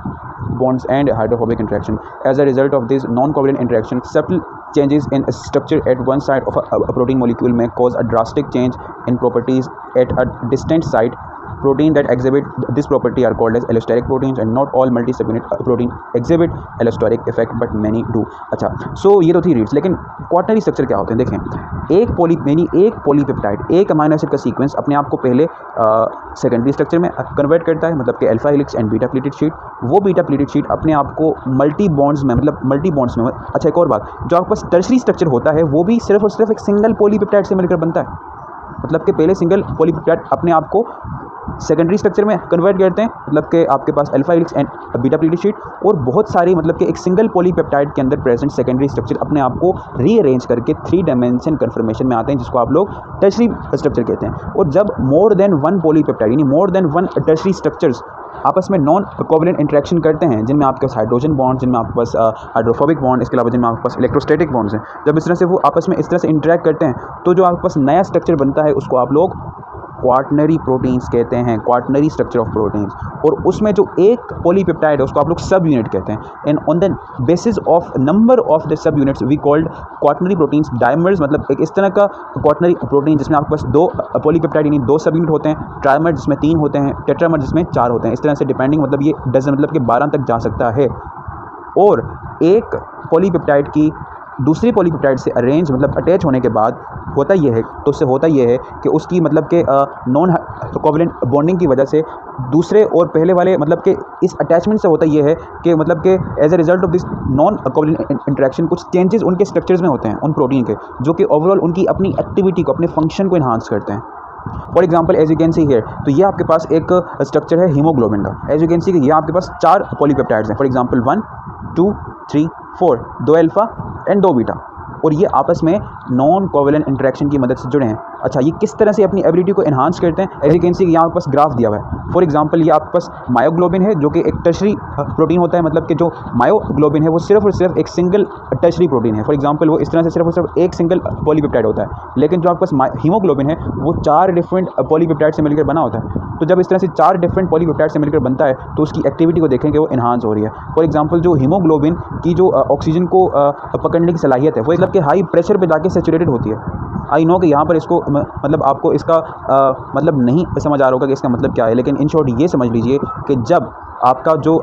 Speaker 2: bonds, and hydrophobic interaction. As a result of this non-covalent interaction, subtle changes in structure at one side of a protein molecule may cause a drastic change in properties at a distant site. Protein that exhibit this property are called as allosteric proteins, and not all multi-subunit protein exhibit allosteric effect but many do। अच्छा, सो ये तो थी reads, लेकिन quaternary structure क्या होते हैं देखें। एक पॉलीपेप्टाइड, एक अमीनो एसिड का सीक्वेंस अपने आप को पहले सेकेंडरी स्ट्रक्चर में कन्वर्ट करता है, मतलब कि alpha helix and beta pleated sheet. वो बीटा प्लीटेड शीट अपने आप को मल्टी बॉन्ड्स में अच्छा, एक और बात, जो आपके पास टर्शरी स्ट्रक्चर होता है वो भी सिर्फ और सिर्फ एक सिंगल पॉलीपेप्टाइड से मिलकर बनता है। मतलब कि पहले सिंगल पॉलीपेप्टाइड अपने आप को सेकेंडरी स्ट्रक्चर में कन्वर्ट करते हैं, मतलब कि आपके पास alpha helix and beta pleated sheet, और बहुत सारी मतलब कि एक सिंगल पॉलीपेप्टाइड के अंदर प्रेजेंट सेकेंडरी स्ट्रक्चर अपने आप को रीअरेंज करके 3 डायमेंशन कन्फर्मेशन में आते हैं, जिसको आप लोग टर्शरी स्ट्रक्चर कहते हैं। और जब मोर देन वन पॉलीपेप्टाइड यानी more than one tertiary structures आपस में नॉन कोवेलेंट इंटरेक्शन करते हैं, जिनमें आपके पास हाइड्रोजन बॉन्ड, जिनमें आपके पास हाइड्रोफोबिक बॉन्ड, इसके अलावा जिनमें आपके पास इलेक्ट्रोस्टैटिक बॉन्ड्स हैं, जब इस तरह से वो आपस में इस तरह से इंटरेक्ट करते हैं तो जो आपके पास नया स्ट्रक्चर बनता है उसको आप लोग क्वाटर्नरी प्रोटीन्स कहते हैं, क्वाटर्नरी स्ट्रक्चर ऑफ प्रोटीन्स। और उसमें जो एक पॉलीपेप्टाइड है उसको आप लोग सब यूनिट कहते हैं, and on the basis of number of the subunits we called quaternary proteins dimers. मतलब एक इस तरह का क्वाटर्नरी प्रोटीन जिसमें आपके पास 2 पॉलीपेप्टाइड यानी 2 सब यूनिट होते हैं, ट्राइमर जिसमें 3 होते हैं, टेट्रामर जिसमें 4 होते हैं। इस तरह से डिपेंडिंग, मतलब ये डजन मतलब कि 12 तक जा सकता है। और एक पॉलीपेप्टाइड की दूसरी पॉलीपेप्टाइड से अरेंज मतलब अटैच होने के बाद होता ये है, तो उससे होता ये है कि उसकी मतलब कि नॉन कोवेलेंट बॉन्डिंग की वजह से दूसरे और पहले वाले मतलब कि इस अटैचमेंट से होता ये है कि मतलब कि as a result of this non covalent interaction कुछ चेंजेस उनके स्ट्रक्चर्स में होते हैं उन प्रोटीन के, जो कि ओवरऑल उनकी अपनी एक्टिविटी को, अपने फंक्शन को इन्हांस करते हैं। For example as you can see here, तो ये आपके पास एक स्ट्रक्चर है हीमोग्लोबिन का। एज यू कैन सी ये आपके पास 4 पॉलीपेप्टाइड्स हैं, for example 1, 2, 3, 4, 2 alpha and 2 beta, और ये आपस में नॉन कोवेलेंट इंटरेक्शन की मदद से जुड़े हैं। अच्छा, ये किस तरह से अपनी एबिलिटी को एनहांस करते हैं, एज यू कैन सी यहाँ आपके पास ग्राफ दिया हुआ है। फॉर एग्जांपल ये आपके पास मायोग्लोबिन है जो कि एक टर्शरी प्रोटीन होता है, मतलब कि जो मायोग्लोबिन है वो सिर्फ और सिर्फ एक सिंगल टर्शरी प्रोटीन है। फॉर एग्जांपल वो इस तरह से सिर्फ और सिर्फ एक सिंगल पॉलीपेप्टाइड होता है, लेकिन जो आपके पास हीमोग्लोबिन है वो 4 डिफरेंट पॉलीपेप्टाइड से मिलकर बना होता है। तो जब इस तरह से 4 डिफरेंट पॉलीपेप्टाइड से मिलकर बनता है तो उसकी एक्टिविटी को देखेंगे वो इन्हांस हो रही है। फॉर एग्जांपल जो हीमोग्लोबिन की जो ऑक्सीजन को पकड़ने की सलाहियत है वो मतलब कि हाई प्रेशर पे जाके सैचुरेटेड होती है। आई नो कि यहाँ पर इसको मतलब आपको इसका मतलब नहीं समझ आ रहा होगा कि इसका मतलब क्या है, लेकिन इन शॉर्ट ये समझ लीजिए कि जब आपका जो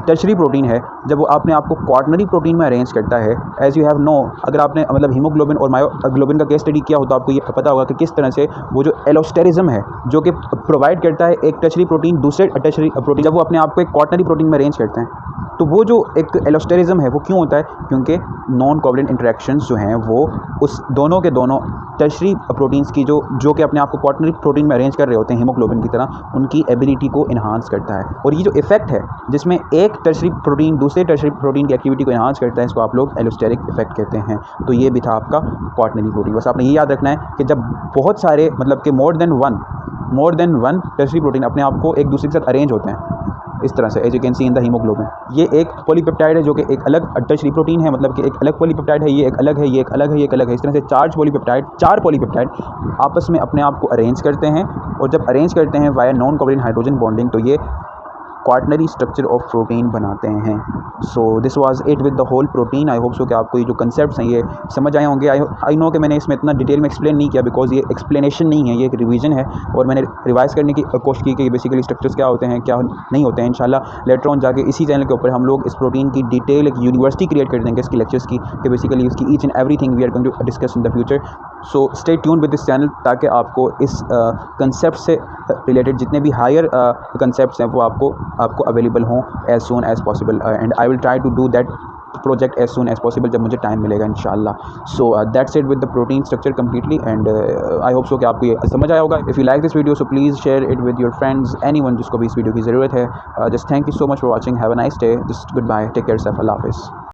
Speaker 2: टर्शरी प्रोटीन है जब वो आपने आपको क्वाटर्नरी प्रोटीन में अरेंज करता है, एज यू हैव नो, अगर आपने मतलब हीमोग्लोबिन और मायोग्लोबिन का केस स्टडी किया हो तो आपको ये पता होगा कि किस तरह से वो जो एलोस्टेरिज्म है जो कि प्रोवाइड करता है एक टर्शरी प्रोटीन दूसरे टर्शरी प्रोटीन, जब वो अपने आप को एक क्वाटर्नरी प्रोटीन में अरेंज करते हैं तो वो जो एक एलोस्टेरिज्म है वो क्यों होता है, क्योंकि नॉन कोवेलेंट इंटरेक्शंस जो हैं वो उस दोनों के दोनों टर्शरी प्रोटीन्स की जो कि अपने आप को क्वाटर्नरी प्रोटीन में अरेंज कर रहे होते हैं हीमोग्लोबिन की तरह, उनकी एबिलिटी को इन्हांस करता है। और ये जो इफेक्ट है जिसमें एक टर्शरी प्रोटीन दूसरे टर्शरी प्रोटीन की एक्टिविटी को इन्हांस करता है, इसको आप लोग एलोस्टेरिक इफेक्ट कहते हैं। तो ये भी था आपका क्वाटर्नरी प्रोटीन। बस आपने ये याद रखना है कि जब बहुत सारे मतलब कि more than one tertiary protein अपने आप को एक दूसरे के साथ अरेंज होते हैं इस तरह से, as you can see in the haemoglobin, ये एक पॉलीपेप्टाइड है जो कि एक अलग टर्शरी प्रोटीन है, मतलब कि एक अलग पॉलीपेप्टाइड है, ये एक अलग है, ये एक अलग है, ये एक अलग है। इस तरह से 4 पॉलीपेप्टाइड आपस में अपने आप को अरेंज करते हैं, और जब अरेंज करते हैं via non covalent hydrogen bonding तो ये क्वाटनरी स्ट्रक्चर ऑफ प्रोटीन बनाते हैं। So this was it with the whole protein. I hope so कि आपको ये जो कंसेप्ट्स हैं ये समझ आए होंगे। आई नो कि मैंने इसमें इतना डिटेल में एक्सप्लेन नहीं किया बिकॉज ये एक्सप्लेनेशन नहीं है, ये एक रिवीजन है और मैंने रिवाइज़ करने की कोशिश की कि बेसिकली स्ट्रक्चर्स क्या होते हैं क्या नहीं होते हैं। इंशाल्लाह लेटर ऑन जाके इसी चैनल के ऊपर हम लोग इस प्रोटीन की डिटेल एक यूनिवर्सिटी क्रिएट कर देंगे इसकी लेक्चर्स की कि बेसिकली इसकी each and everything we are going to discuss in the future. So stay tune with this channel ताकि आपको इस कंसेप्ट से रिलेटेड जितने भी हायर कंसेप्ट्स हैं वो आपको अवेलेबल हों as soon as possible and I will try to do that project as soon as possible जब मुझे टाइम मिलेगा इंशाल्लाह। So that's it with the protein structure completely and I hope so कि आपको ये समझ आया होगा। If you like this video so please share it with your friends anyone जिसको भी इस वीडियो की ज़रूरत है। Just thank you so much for watching. Have a nice day. Just goodbye, take care, Allah हाफिज़।